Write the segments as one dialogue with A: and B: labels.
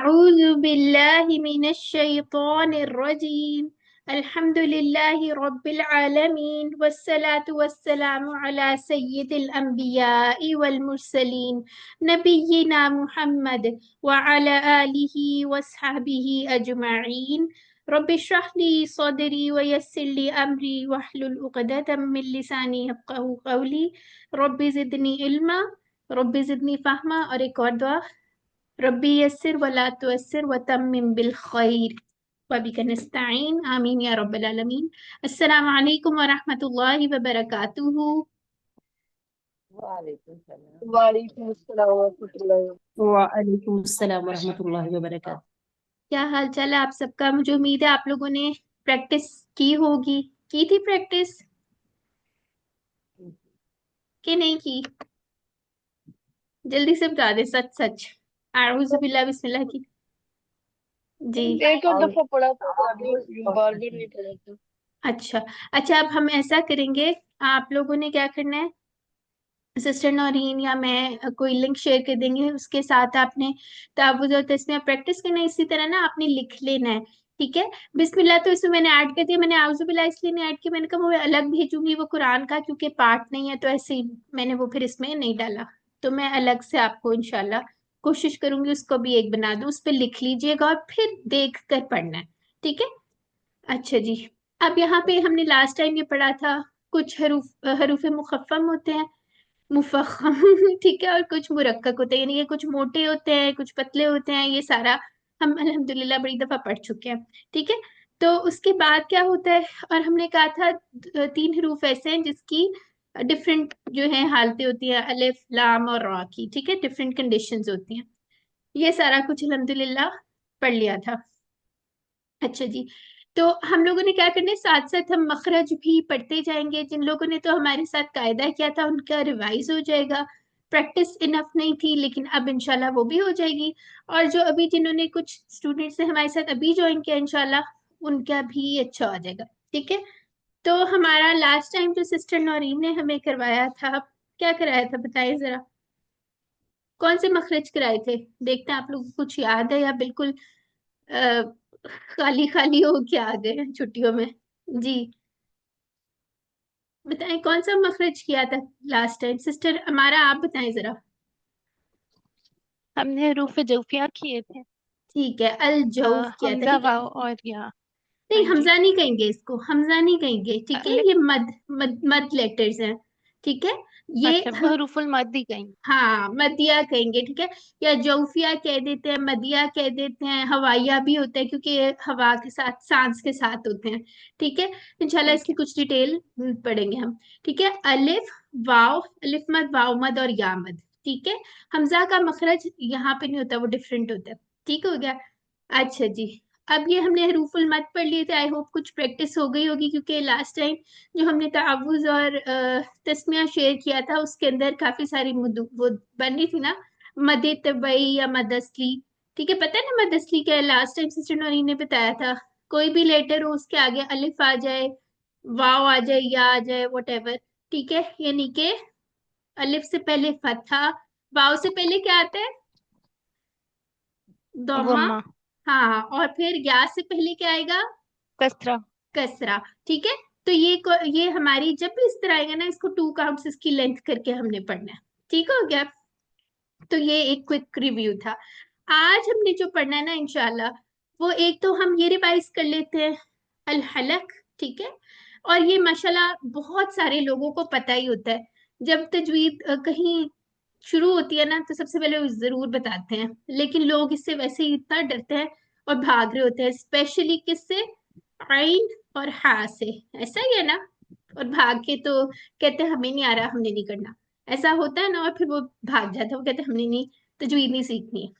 A: अऊज़ु बिल्लाहि मिनश शैतानिर रजीम। अल्हम्दुलिल्लाहि रब्बिल आलमीन वस्सलातु वस्सलामु अला सय्यिदिल अंबियाइ वल मुरसलीन नबिय्यिना मुहम्मद व अला आलिहि वस्हबिहि अजमईन। रब्बि इश्रह ली सदरी व यस्सिर ली अमरी वहलुल उक़दतम मिन लिसानी यफ़क़हू क़ौली। Rabbi ज़िदनी इल्मा, rabbi ज़िदनी फ़हमा। और एक और दुआ, रब्बी यस्सिर वला तुअस्सिर वतम्मिम बिल खैर वबिका नस्तईन आमीन या रब्बल आलमीन। अस्सलामु अलैकुम व रहमतुल्लाहि व बरकातुहू।
B: वालेकुम सलाम।
C: वालेकुम अस्सलाम वरहमतुल्लाहि
D: वालेकुम अस्सलाम वरहमतुल्लाहि वबरकातुह।
A: क्या हाल चाल है आप सबका? मुझे उम्मीद है आप लोगों ने प्रैक्टिस की होगी। की थी प्रैक्टिस कि नहीं की? जल्दी से बता दे, सच सच। आऊज़ु बिल्लाह बिस्मिल्लाह की। जी।
C: एक और
B: और
C: दफा पढ़ा था, बार बार नहीं पढ़ा था।
A: अच्छा अच्छा, अब हम ऐसा करेंगे, आप लोगों ने क्या करना है, सिस्टर नौरीन या मैं कोई लिंक शेयर कर देंगे, उसके साथ आपने तावुज़ और तस्मीया प्रैक्टिस करना है। इसी तरह ना आपने लिख लेना है, ठीक है। बिस्मिल्लाह तो इसमें मैंने ऐड कर दिया, मैंने आउज़ु बिल्लाह इसलिए नहीं ऐड किया, मैंने कहा वो अलग भेजूंगी वो कुरान का, क्योंकि पार्ट नहीं है तो ऐसे ही मैंने वो फिर इसमें नहीं डाला। तो मैं अलग से आपको इंशाल्लाह कोशिश करूंगी उसको भी एक बना दूं, उस पर लिख लीजिएगा और फिर देख कर पढ़ना है, ठीक है। अच्छा जी, अब यहाँ पे हमने लास्ट टाइम ये पढ़ा था, कुछ हरूफ मुखफ़्फ़म होते हैं, मुफख्खम ठीक है, और कुछ मुरक्कक होते हैं, यानी कि कुछ मोटे होते हैं कुछ पतले होते हैं। ये सारा हम अल्हम्दुलिल्लाह बड़ी दफा पढ़ चुके हैं, ठीक है। तो उसके बाद क्या होता है, और हमने कहा था तीन हरूफ ऐसे हैं जिसकी डिफरेंट जो है हालतें होती हैं, अलिफ लाम और रा की, ठीक है, डिफरेंट कंडीशंस होती हैं। ये सारा कुछ अल्हम्दुलिल्लाह पढ़ लिया था। अच्छा जी, तो हम लोगों ने क्या करना है, साथ साथ हम मखरज भी पढ़ते जाएंगे। जिन लोगों ने तो हमारे साथ कायदा किया था उनका रिवाइज हो जाएगा। प्रैक्टिस इनफ नहीं थी, लेकिन अब इंशाल्लाह वो भी हो जाएगी। और जो अभी जिन्होंने कुछ स्टूडेंट्स ने हमारे साथ अभी ज्वाइन किया, इंशाल्लाह उनका भी अच्छा हो जाएगा, ठीक है। तो हमारा लास्ट टाइम जो सिस्टर नौरीन ने हमें करवाया था, क्या कराया था बताइए जरा, कौन से मखरज कराए थे? देखते हैं आप लोगों को कुछ याद है या बिल्कुल अ, खाली खाली हो के आ गए हैं छुट्टियों में। जी, बताएं कौन सा मखरज किया था लास्ट टाइम? सिस्टर हमारा आप बताएं जरा।
E: हमने रूफ जौफिया किए थे।
A: ठीक है, अल जौफ किया था,
E: हमजा
A: ठीक है।
E: वाव और या।
A: नहीं,
E: हाँ जी।
A: हमजा नहीं कहेंगे इसको, हमजा नहीं कहेंगे, ठीक है।
E: अ,
A: ये मद मद मद लेटर्स हैं, ठीक है। ये
E: अच्छा, हरूफुल मद ही कहीं।
A: हाँ मदिया कहेंगे, ठीक है। या जौफिया कह देते हैं, मदिया कह देते हैं, हवाइया भी होता है क्योंकि ये हवा के साथ सांस के साथ होते हैं, ठीक है। इंशाल्लाह
E: ठीक
A: इसकी
E: है।
A: कुछ डिटेल पढ़ेंगे हम, ठीक है। अलिफ वाव, अलिफ मद वाव मद और या मद, ठीक है। हमजा का मखरज यहाँ पे नहीं होता, वो डिफरेंट होता है, ठीक हो गया। अच्छा जी, अब ये हमने हरूफुल मद पढ़ लिए थे, आई होप कुछ प्रैक्टिस हो गई होगी, क्योंकि लास्ट टाइम जो हमने तावुज़ और तस्मिया शेयर किया था उसके अंदर काफी सारी वो बन रही थी ना, मदे तबई या मदसली, ठीक है। पता है ना मदसली क्या है? लास्ट टाइम सिस्टर नौरीन ने बताया था, कोई भी लेटर हो उसके आगे अलिफ आ जाए, वाव आ जाए या आ जाए, वट एवर, ठीक है। यानी कि अलिफ से पहले फतहा, वाव से पहले क्या आता है? दोमा।
E: गुम्मा।
A: हाँ, और फिर या से पहले क्या आएगा?
E: कसरा।
A: कसरा, ठीक है। तो ये हमारी जब भी इस तरह आएगा ना, इसको टू काउंट्स इसकी लेंथ करके हमने पढ़ना है, ठीक हो गया। तो ये एक क्विक रिव्यू था। आज हमने जो पढ़ना है ना इंशाल्लाह, वो एक तो हम ये रिवाइज कर लेते हैं, अल हलक, ठीक है। और ये माशाल्लाह बहुत सारे लोगों को पता ही होता है। जब तजवीद कहीं शुरू होती है ना तो सबसे पहले वो जरूर बताते हैं, लेकिन लोग इससे वैसे ही इतना डरते हैं और भाग रहे होते हैं, स्पेशली किससे? आइन और हा से, ऐसा ही है ना। और भाग के तो कहते हैं हमें नहीं आ रहा, हमने नहीं करना, ऐसा होता है ना। और फिर वो भाग जाता है, वो कहते हैं हमने नहीं, तजवीद नहीं सीखनी है,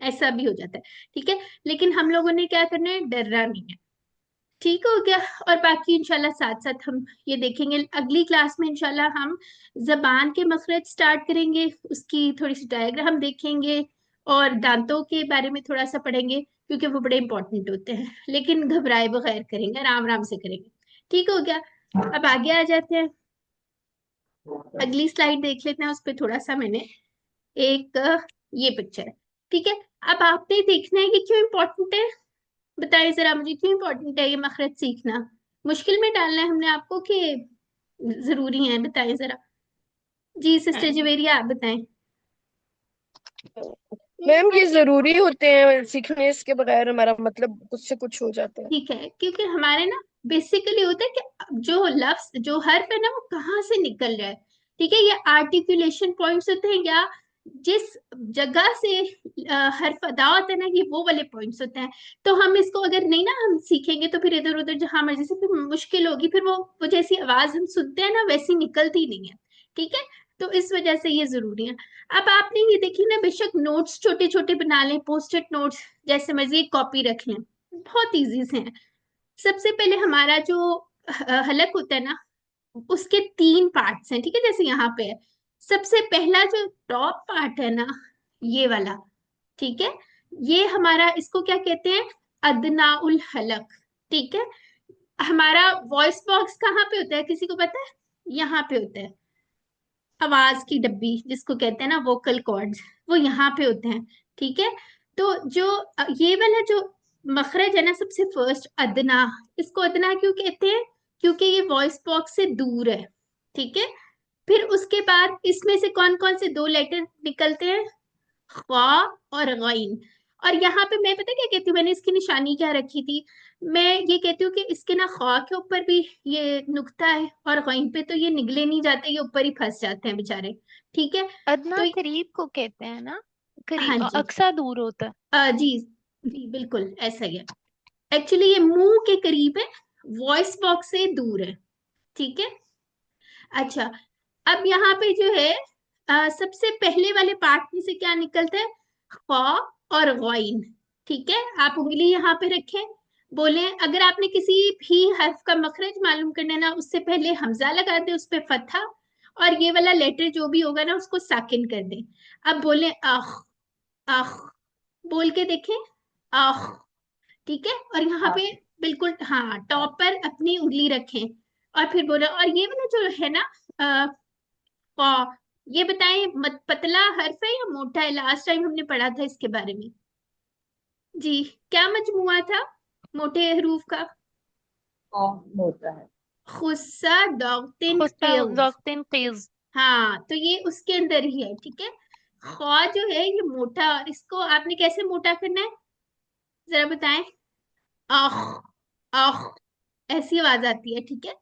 A: ऐसा भी हो जाता है, ठीक है। लेकिन हम लोगों ने क्या करना है, डरना नहीं है, ठीक हो गया। और बाकी इंशाल्लाह साथ साथ हम ये देखेंगे, अगली क्लास में इंशाल्लाह हम जबान के मखरज स्टार्ट करेंगे, उसकी थोड़ी सी डायग्राम देखेंगे और दांतों के बारे में थोड़ा सा पढ़ेंगे, क्योंकि वो बड़े इंपॉर्टेंट होते हैं। लेकिन घबराए बगैर करेंगे, आराम आराम से करेंगे, ठीक हो गया। अब आगे आ जाते हैं, अगली स्लाइड देख लेते हैं। उस पर थोड़ा सा मैंने एक ये पिक्चर है, ठीक है। अब आपने देखना है कि क्यों इम्पोर्टेंट है। बताइए जरा मुझे क्यों इम्पोर्टेंट है ये मखरज सीखना। मुश्किल में डालना है हमने आपको कि जरूरी है, बताइए जरा। जी सिस्टर जवेरिया आप बताएं।
C: मैम ये जरूरी होते हैं सीखने, इसके बगैर हमारा मतलब कुछ से कुछ हो जाता है।
A: ठीक है, क्योंकि हमारे ना बेसिकली होता है कि जो लफ्ज जो हर्फ है ना वो कहाँ से निकल रहा है। ठीक है, ये आर्टिकुलेशन पॉइंट्स होते हैं या जिस जगह से हर्फ अदा होता है ना, ये वो वाले पॉइंट्स होते हैं। तो हम इसको अगर नहीं ना हम सीखेंगे तो फिर इधर उधर जहां मर्जी से फिर मुश्किल होगी, फिर वो जैसी आवाज हम सुनते हैं ना वैसी निकलती नहीं है। ठीक है, तो इस वजह से ये जरूरी है। अब आपने ये देखी ना, बेशक नोट्स छोटे छोटे बना लें, पोस्टेड नोट्स जैसे मर्जी कॉपी रख लें, बहुत इजी से हैं। सबसे पहले हमारा जो हलक होता है ना, उसके 3 पार्ट्स हैं। ठीक है, जैसे यहाँ पे है, सबसे पहला जो टॉप पार्ट है ना, ये वाला। ठीक है, ये हमारा इसको क्या कहते हैं, अदनाउल हलक। ठीक है, हमारा वॉइस बॉक्स कहाँ पे होता है, किसी को पता है? यहाँ पे होता है, आवाज की डब्बी जिसको कहते हैं ना, वोकल कॉर्ड्स, वो यहाँ पे होते हैं। ठीक है, तो जो ये वाला जो मखरज है ना, सबसे फर्स्ट अदना, इसको अदना क्यों कहते हैं? क्योंकि ये वॉइस बॉक्स से दूर है। ठीक है, फिर उसके बाद इसमें से कौन कौन से 2 लेटर निकलते हैं, ख्वा और गईन। और यहाँ पे मैं पता क्या कहती हूँ, मैंने इसकी निशानी क्या रखी थी, मैं ये कहती हूँ कि इसके ना ख्वा के ऊपर भी ये नुक्ता है और गईन पे तो ये निगले नहीं जाते, ये ऊपर ही फंस जाते हैं बेचारे। ठीक है,
E: अदना
A: तो
E: करीब को कहते हैं ना,
A: हाँ
E: करीब
A: जी,
E: अक्सा दूर होता है।
A: जी जी बिल्कुल ऐसा ही है। एक्चुअली ये मुंह के करीब है, वॉइस बॉक्स से दूर है। ठीक है, अच्छा, अब यहाँ पे जो है सबसे पहले वाले पार्ट में से क्या निकलता है, खा और गौइन। ठीक है, आप उंगली यहाँ पे रखें, बोले अगर आपने किसी भी हर्फ का मखरज मालूम करना है ना, उससे पहले हमजा लगा दे, उस पे फतहा, और ये वाला लेटर जो भी होगा ना उसको साकिन कर दे। अब बोले अख, अख, बोल के देखें, अख। ठीक है, और यहाँ पे बिल्कुल हाँ टॉप पर अपनी उंगली रखें, और फिर बोले, और ये वाला जो है ना कौ, ये बताएं पतला हर्फ है या मोटा है? लास्ट टाइम हमने पढ़ा था इसके बारे में। जी, क्या मजमुआ था मोटे हरूफ का?
D: होता है।
A: खुस्सा डॉक्टिन
E: खुस्ता
A: पेल्स।
E: वक्तिन कीज।
A: हाँ, तो ये उसके अंदर ही है। ठीक है, खौ जो है ये मोटा, और इसको आपने कैसे मोटा करना है जरा बताएं। आह, आह, ऐसी आवाज आती है। ठीक है,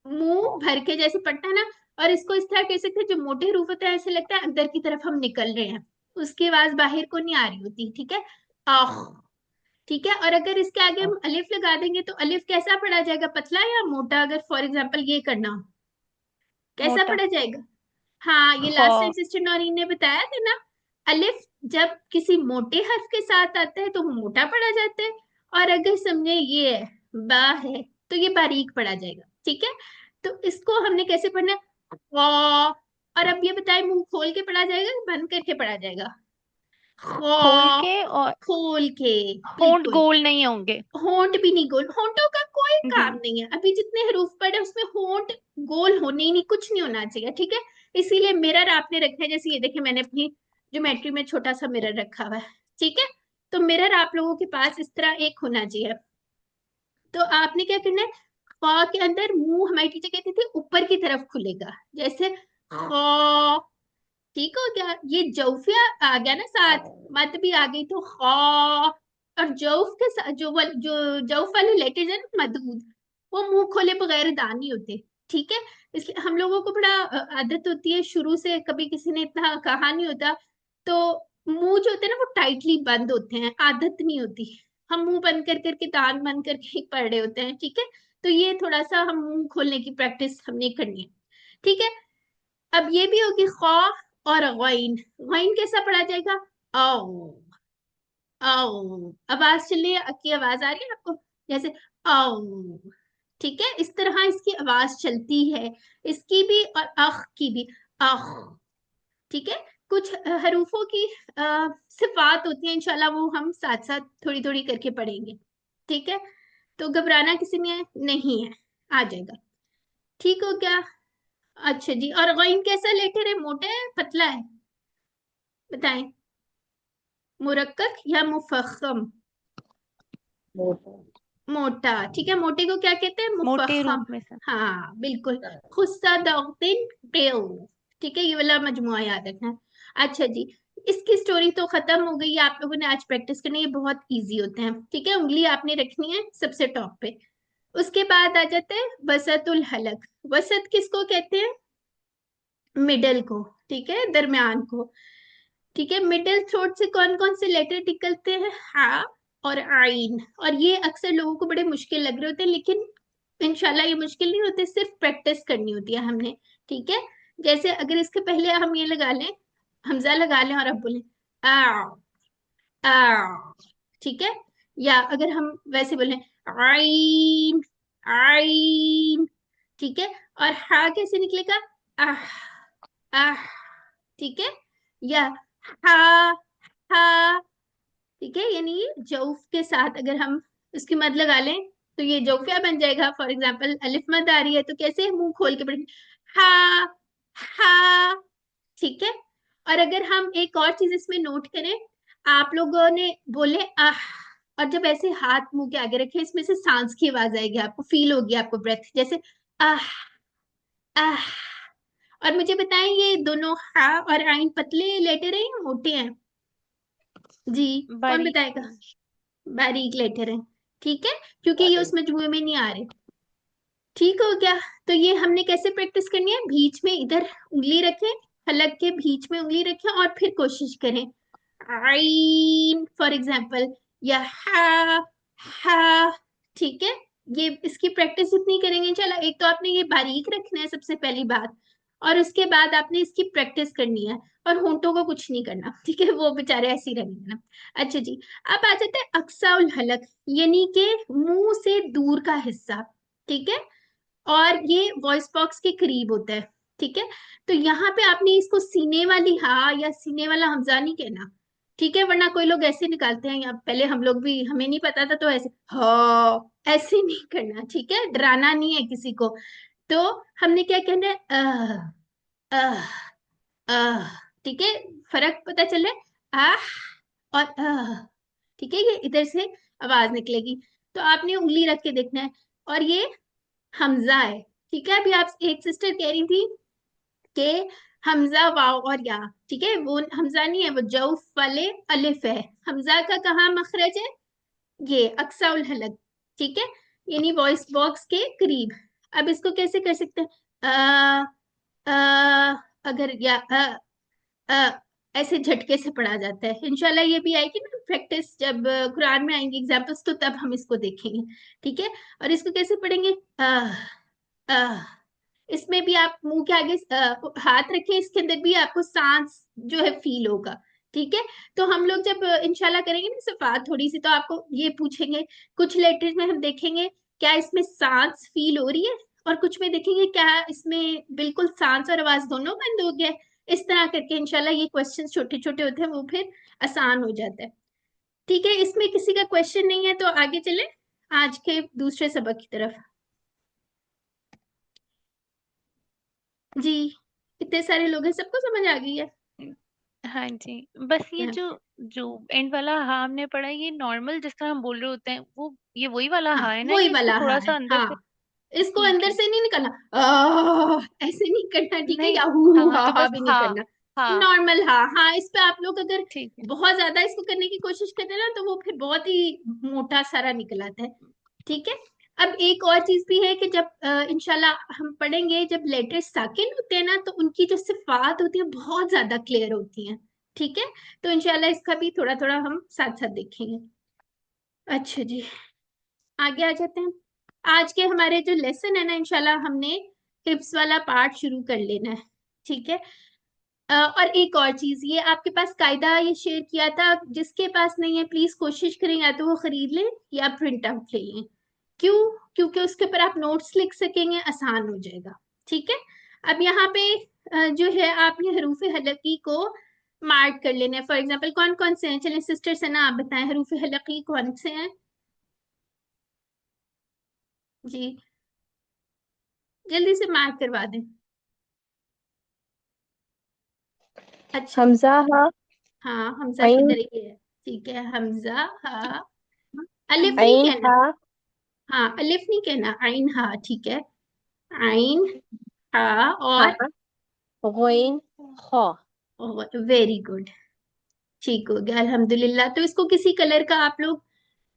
A: मुंह भर के जैसे पड़ता है ना, और इसको इस तरह कह सकते हैं, जो मोटे रूप होता है ऐसे लगता है अंदर की तरफ हम निकल रहे हैं, उसकी आवाज बाहर को नहीं आ रही होती। ठीक है, आह। ठीक है, और अगर इसके आगे हम अलिफ लगा देंगे तो अलिफ कैसा पढ़ा जाएगा, पतला या मोटा? अगर फॉर एग्जाम्पल ये करना हो, कैसा
E: मोटा।
A: पढ़ा जाएगा? हाँ, ये
E: खौ।
A: लास्ट टाइम सिस्टर नौरीन ने बताया था ना, अलिफ जब किसी मोटे हर्फ के साथ आता है तो वो मोटा पढ़ा जाता है, और अगर समझे ये है, बा है, तो ये बारीक पढ़ा जाएगा। ठीक है, तो इसको हमने कैसे पढ़ना है, खौ। और अब ये बताए, मुंह खोल के पढ़ा जाएगा कि बंद करके पढ़ा जाएगा?
E: खोल
A: खौ,
E: के, और
A: खोल के,
E: होंठ
A: बिल्कुल।
E: गोल नहीं होंगे।
A: होंठ भी नहीं गोल, होंठों का कोई काम
E: जी।
A: नहीं है, अभी जितने हरूफ पढ़े उसमें होंठ गोल होने ही नहीं, कुछ नहीं होना चाहिए। ठीक है, इसीलिए मिरर आपने रखा है, जैसे ये देखे मैंने अपनी ज्योमेट्री में छोटा सा मिरर रखा हुआ है। ठीक है, तो मिरर आप लोगों के पास इस तरह एक होना चाहिए। तो आपने क्या करना है, खा के अंदर मुंह, हमारी टीचर कहती थी ऊपर की तरफ खुलेगा, जैसे खा। ठीक हो गया, ये जौफिया आ गया ना साथ, मत भी आ गई तो खा। और जौफ के साथ जो जौफ वाले लेटर्स है ना, मदूद, वो मुंह खोले बगैर अदा नहीं होते। ठीक है, इसलिए हम लोगों को बड़ा आदत होती है शुरू से, कभी किसी ने इतना कहा नहीं होता, तो मुंह जो होते हैं ना वो टाइटली बंद होते हैं, आदत नहीं होती। हम मुंह बंद कर करके, दांत बंद करके ही पढ़ रहे होते हैं। ठीक है, तो ये थोड़ा सा हम मुंह खोलने की प्रैक्टिस हमने करनी है। ठीक है, अब ये भी होगी खौ और गइन। गइन कैसा पढ़ा जाएगा, औ, औ। आवाज चल रही है, की आवाज आ रही है आपको, जैसे औ। ठीक है, इस तरह इसकी आवाज चलती है, इसकी भी और अख की भी, अख। ठीक है, कुछ हरूफों की सिफात होती है, इंशाल्लाह वो हम साथ साथ थोड़ी थोड़ी करके पढ़ेंगे। ठीक है, तो घबराना किसी ने नहीं है, आ जाएगा। ठीक हो गया, अच्छा जी। और गइन कैसा लेटर है, मोटा है पतला है? बताएं, मुरक्कक या मुफख्खम?
D: मोटा।
A: मोटा, ठीक है। मोटे को क्या कहते हैं?
E: मोटे
A: मुफख्खम।
E: रूप में से।
A: हाँ बिल्कुल। खुस्सा दाउतिन टेल, ठीक है, ये वाला मजमुआ याद रखना है। अच्छा जी, इसकी स्टोरी तो खत्म हो गई, आप लोगों ने आज प्रैक्टिस करनी है, ये बहुत इजी होते हैं, ठीक है। उंगली आपने रखनी है सबसे टॉप पे। उसके बाद आ जाते हैं वसतुल हलक। वसत किसको कहते हैं? मिडल को, ठीक है, दरमियान को, ठीक है। मिडिल थ्रोट से कौन कौन से लेटर निकलते हैं? हा और आइन। और ये अक्सर लोगों को बड़े मुश्किल लग रहे होते हैं, लेकिन इंशाल्लाह ये मुश्किल नहीं होते, सिर्फ प्रैक्टिस करनी होती है हमने, ठीक है। जैसे अगर इसके पहले हम ये लगा लें, हमजा लगा लें और अब बोले आ, आ, ठीक है। या अगर हम वैसे बोले आइन, आइन, ठीक है। और हा कैसे निकलेगा? आह, आह, ठीक है। या हा, हा, ठीक है, यानी ये जौफ के साथ अगर हम उसकी मद लगा लें तो ये जौफिया बन जाएगा। फॉर एग्जाम्पल अलिफ मद आ रही है तो कैसे मुंह खोल के पढ़ेंगे? हा, हा, ठीक है। और अगर हम एक और चीज इसमें नोट करें, आप लोगों ने बोले आह, और जब ऐसे हाथ मुंह के आगे रखे इसमें से सांस की आवाज आएगी, आपको फील होगी, आपको ब्रेथ, जैसे आह, आह। और मुझे बताएं, ये दोनों हा और आइन पतले लेटर हैं या मोटे हैं? जी, कौन
E: बारीक
A: बताएगा?
E: है।
A: बारीक लेटर हैं, ठीक है, क्योंकि ये
D: बारीक।
A: उस मजमूए में नहीं आ रहे। ठीक हो गया। तो ये हमने कैसे प्रैक्टिस करनी है? बीच में इधर उंगली रखें, हलक के बीच में उंगली रखें और फिर कोशिश करें आइन फॉर एग्जाम्पल, या हा, ठीक है। ये इसकी प्रैक्टिस इतनी करेंगे चलो, एक तो आपने ये बारीक रखना है सबसे पहली बात, और उसके बाद आपने इसकी प्रैक्टिस करनी है, और होंठों को कुछ नहीं करना, ठीक है, वो बेचारे ऐसे ही रहेंगे ना। अच्छा जी, अब आ जाते हैं अक्साउल हलक, यानी कि मुंह से दूर का हिस्सा, ठीक है, और ये वॉइस बॉक्स के करीब होता है, ठीक है। तो यहाँ पे आपने इसको सीने वाली हा या सीने वाला हमजा नहीं कहना, ठीक है, वरना कोई लोग ऐसे निकालते हैं, या पहले हम लोग भी, हमें नहीं पता था तो ऐसे हा, ऐसे नहीं करना, ठीक है, डराना नहीं है किसी को। तो हमने क्या कहना है? आह, आह, ठीक है, फर्क पता चले, आह और आह, ठीक है, ये इधर से आवाज निकलेगी। तो आपने उंगली रख के देखना है, और ये हमजा है, ठीक है। अभी आप एक सिस्टर कह रही थी कि हमजा वाव और या, ठीक है, वो हमजा नहीं है, वो जौफ वाले अलिफ है। हमजा का कहाँ मखरज है? ये अक्साउल हलक, ठीक है, यानी वॉइस बॉक्स के करीब। अब इसको कैसे कर सकते हैं? अगर या अ, ऐसे झटके से पढ़ा जाता है, इंशाल्लाह ये भी आएगी ना प्रैक्टिस, जब कुरान में आएंगे एग्जाम्पल्स तो तब हम इसको देखेंगे, ठीक है। और इसको कैसे पढ़ेंगे? आह, इसमें भी आप मुंह के आगे हाथ रखें, इसके अंदर भी आपको सांस जो है फील होगा, ठीक है। तो हम लोग जब इंशाल्लाह करेंगे ना सफात थोड़ी सी, तो आपको ये पूछेंगे, कुछ लेटर्स में हम देखेंगे क्या इसमें सांस फील हो रही है, और कुछ में देखेंगे क्या इसमें बिल्कुल सांस और आवाज दोनों बंद हो गया है। इस तरह करके इंशाल्लाह ये क्वेश्चन छोटे छोटे होते हैं, वो फिर आसान हो जाता है, ठीक है। इसमें किसी का क्वेश्चन नहीं है तो आगे चले आज के दूसरे सबक की तरफ। जी, इतने सारे लोग हैं, सबको समझ आ गई है?
E: हाँ जी, बस ये जो जो एंड वाला हा हमने पढ़ा, ये नॉर्मल जिस तरह हम बोल रहे होते हैं वो, ये वही वाला
A: हाँ
E: हा है ना,
A: वही
E: या इसको
A: वाला हाँ
E: थोड़ा
A: है,
E: सा अंदर
A: हाँ।
E: से?
A: इसको
E: ठीक
A: अंदर
E: है।
A: से नहीं निकालना, ऐसे नहीं करना, ठीक है,
E: नहीं,
A: या हु
E: हाँ
A: हा
E: तो
A: हा
E: बस
A: भी नहीं
E: हा।
A: करना।
E: हाँ।
A: नॉर्मल हाँ, हाँ, इस पे आप लोग अगर
E: ठीक है।
A: बहुत ज्यादा इसको करने की कोशिश करते हैं ना तो वो फिर बहुत ही मोटा सारा निकल आता है, ठीक है। अब एक और चीज भी है कि जब इंशाल्लाह हम पढ़ेंगे, जब लेटर साकिन होते हैं ना तो उनकी जो सिफात होती है बहुत ज्यादा क्लियर होती हैं, ठीक है। तो इंशाल्लाह इसका भी थोड़ा थोड़ा हम साथ साथ देखेंगे। अच्छा जी, आगे आ जाते हैं। आज के हमारे जो लेसन है ना, इंशाल्लाह हमने हिप्स वाला पार्ट शुरू कर लेना है, ठीक है। और एक और चीज, ये आपके पास कायदा ये शेयर किया था, जिसके पास नहीं है प्लीज कोशिश करें या तो वो खरीद लें या प्रिंट आउट ले लें। क्यों? क्योंकि उसके ऊपर आप नोट्स लिख सकेंगे, आसान हो जाएगा, ठीक है। अब यहाँ पे जो है आप ये हरूफ हलकी को मार्क कर लेना है। फॉर एग्जाम्पल कौन कौन से हैं? चलिए सिस्टर्स है ना, आप बताएं हरूफ हलकी कौन से हैं? जी, जल्दी से मार्क करवा दें। अच्छा,
C: हमजा, हा,
A: हाँ, हमजा
C: आइन,
A: किधर ही है? ठीक है, हमजा हा, अलिफ नहीं
C: आइन
A: कहना।
C: हा
A: हाँ, अलिफ नहीं कहना, आइन हा, ठीक है। आइन हा
C: हा
A: और
C: गॉइन खा।
A: वेरी गुड, ठीक हो गया अल्हम्दुलिल्लाह। तो इसको किसी कलर का आप लोग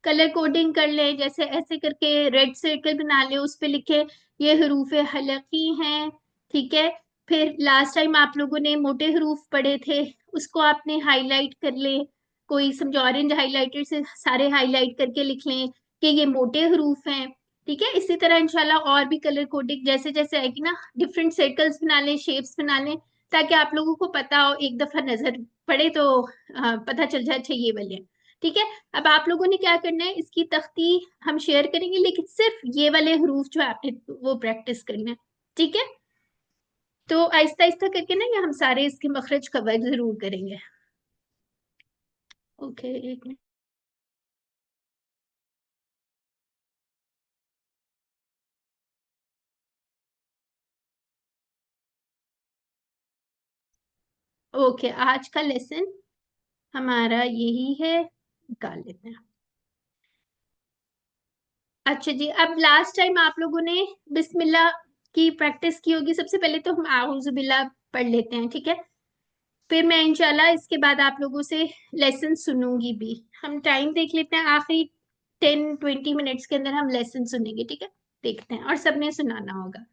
A: कलर कोडिंग कर ले, जैसे ऐसे करके रेड सर्कल बना ले, उस पे लिखे ये हरूफ हलकी हैं, ठीक है। फिर लास्ट टाइम आप लोगों ने मोटे हरूफ पढ़े थे, उसको आपने हाईलाइट कर ले, कोई समझो ऑरेंज हाइलाइटर से सारे हाईलाइट करके लिख लें कि ये मोटे हरूफ हैं, ठीक है। इसी तरह इंशाल्लाह और भी कलर कोडिंग जैसे जैसे आएगी ना, डिफरेंट सर्कल्स बना लें, शेप्स बना लें, ताकि आप लोगों को पता हो, एक दफा नजर पड़े तो पता चल जाए अच्छा ये वाले हैं, ठीक है। अब आप लोगों ने क्या करना है, इसकी तख्ती हम शेयर करेंगे, लेकिन सिर्फ ये वाले हरूफ जो है आपने वो प्रैक्टिस करना है, ठीक है। तो आहिस्ता आहिस्ता करके ना ये हम सारे इसके मखरज कवर जरूर करेंगे। ओके, एक मिनट। ओके, आज का लेसन हमारा यही है, निकाल लेते हैं। अच्छा जी, अब लास्ट टाइम आप लोगों ने बिस्मिल्लाह की प्रैक्टिस की होगी। सबसे पहले तो हम आऊज़ बिल्लाह पढ़ लेते हैं, ठीक है। फिर मैं इंशाल्लाह इसके बाद आप लोगों से लेसन सुनूंगी भी। हम टाइम देख लेते हैं, आखिरी 10-20 मिनट्स के अंदर हम लेसन सुनेंगे, ठीक है। देखते हैं, और सबने सुनाना होगा।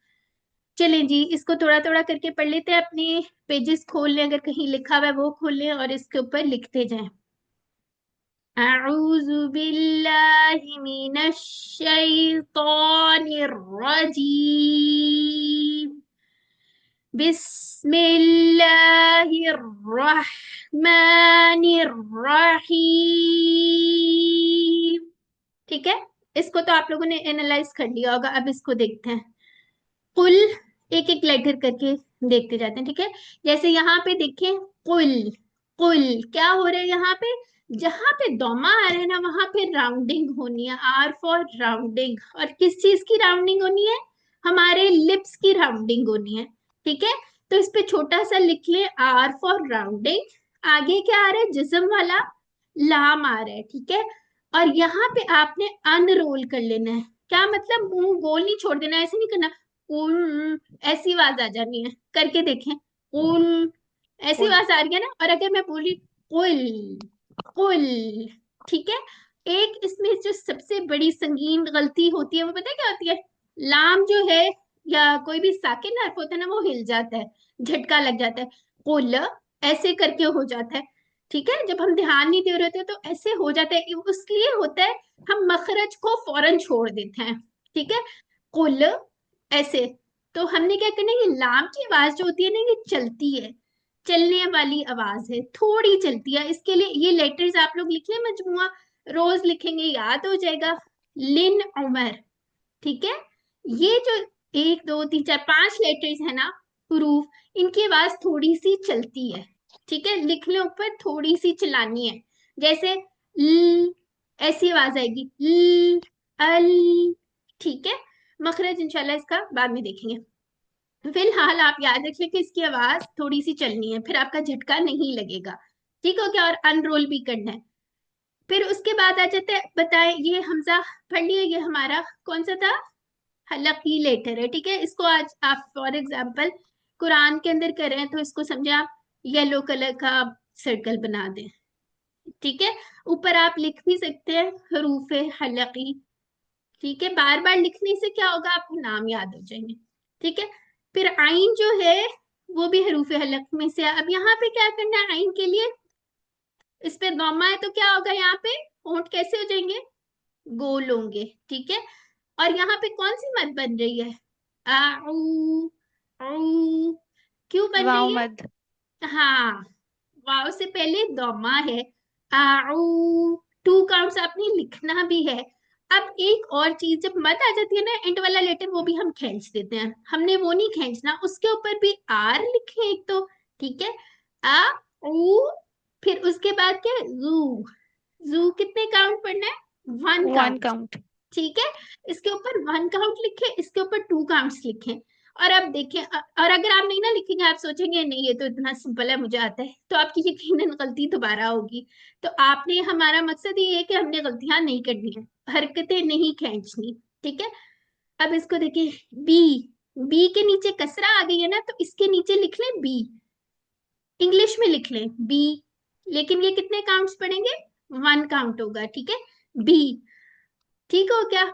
A: चलें जी, इसको थोड़ा थोड़ा करके पढ़ लेते हैं। अपने पेजेस खोल लें, अगर कहीं लिखा हुआ है वो खोल लें और इसके ऊपर लिखते जाएं। अऊज़ु बिल्लाहि मिनश शैतानिर रजीम, बिस्मिल्लाहिर्रहमानिर्रहीम, ठीक है। इसको तो आप लोगों ने एनालाइज कर लिया होगा, अब इसको देखते हैं। कुल, एक एक लेटर करके देखते जाते हैं, ठीक है। जैसे यहाँ पे देखें, कुल, कुल क्या हो रहा है यहाँ पे, जहां पे दोमा आ रहा है ना, वहां पे राउंडिंग होनी है, आर फॉर राउंडिंग। और किस चीज की राउंडिंग होनी है, हमारे लिप्स की राउंडिंग होनी है, ठीक है। तो इस पे छोटा सा लिख ले, आर फॉर राउंडिंग। आगे क्या आ रहा है, जिस्म वाला लाम आ रहा है, ठीक है। और यहाँ पे आपने अनरोल कर लेना है। क्या मतलब, मुंह गोल नहीं छोड़ देना, ऐसे नहीं करना, उन ऐसी आवाज आ जानी है, करके देखें। उन ऐसी
C: कुल
A: आवाज आ रही है ना, और अगर मैं बोली कुल, कुल, ठीक है। एक इसमें जो सबसे बड़ी संगीन गलती होती है वो पता है क्या होती है, लाम जो है या कोई भी साकिन हर्फ होता है ना, वो हिल जाता है, झटका लग जाता है, कुल ऐसे करके हो जाता है, ठीक है। जब हम ध्यान नहीं दे रहे होते तो ऐसे हो जाता है, उसलिए होता है हम मखरज को फौरन छोड़ देते हैं, ठीक है। कुल ऐसे। तो हमने क्या करना है, ये लाम की आवाज जो होती है ना, ये चलती है, चलने वाली आवाज है, थोड़ी चलती है। इसके लिए ये लेटर्स आप लोग लिख लें, मजमुआ रोज लिखेंगे, याद हो जाएगा। लिन उमर, ठीक है। ये जो 1 2 3 4 5 लेटर्स है ना, हरूफ, इनकी आवाज थोड़ी सी चलती है, ठीक है। लिखने ऊपर थोड़ी सी चलानी है, जैसे ल, ऐसी आवाज आएगी, ल, अल, ठीक है। मखरज इंशाल्लाह इसका बाद में देखेंगे। फिलहाल आप याद रखिए कि इसकी आवाज थोड़ी सी चलनी है, फिर आपका झटका नहीं लगेगा, ठीक हो गया। और अनरोल भी करना है। फिर उसके बाद आ जाते हैं, बताएं, ये हमजा पढ़ लिया, ये हमारा कौन सा था, हलकी लेटर है, ठीक है। इसको आज आप फॉर एग्जाम्पल कुरान के अंदर कर रहे हैं, तो इसको समझे आप येलो कलर का सर्कल बना दें, ठीक है। ऊपर आप लिख भी सकते हैं हरूफ हलकी, ठीक है। बार बार लिखने से क्या होगा, आपको नाम याद हो जाएंगे, ठीक है। फिर आइन जो है वो भी हरूफ हलक में से है। अब यहाँ पे क्या करना है, आइन के लिए इस पे दौमा है तो क्या होगा, यहाँ पे होंठ कैसे हो जाएंगे, गोल होंगे, ठीक है। और यहाँ पे कौन सी मद बन रही है, आऊ, आऊ, क्यों बन
E: वाव
A: रही है,
E: मद।
A: हाँ, वाव से पहले दौमा है, आऊ, 2 काउंट्स आपने लिखना भी है। अब एक और चीज, जब मत आ जाती है ना, एंड वाला लेटर वो भी हम खींच देते हैं, हमने वो नहीं खींचना, उसके ऊपर भी आर लिखे एक तो, ठीक है। आ, ऊ, फिर उसके बाद क्या, जू, जू कितने काउंट पढ़ना है, 1
E: वन
A: काउंट,
E: काउंट।
A: ठीक है। इसके ऊपर 1 काउंट लिखे, इसके ऊपर 2 काउंट्स लिखे। और अब देखें और अगर आप नहीं ना लिखेंगे, आप सोचेंगे नहीं ये तो इतना सिंपल है, मुझे आता है, तो आपकी यकीनन गलती दोबारा होगी। तो आपने, हमारा मकसद ये है कि हमने गलतियां नहीं करनी है, हरकतें नहीं खींचनी, ठीक है। अब इसको देखिए, बी, बी के नीचे कसरा आ गई है ना, तो इसके नीचे लिख लें बी, इंग्लिश में लिख लें बी, लेकिन ये कितने काउंट्स पड़ेंगे, 1 काउंट होगा, ठीक है, बी। ठीक हो गया।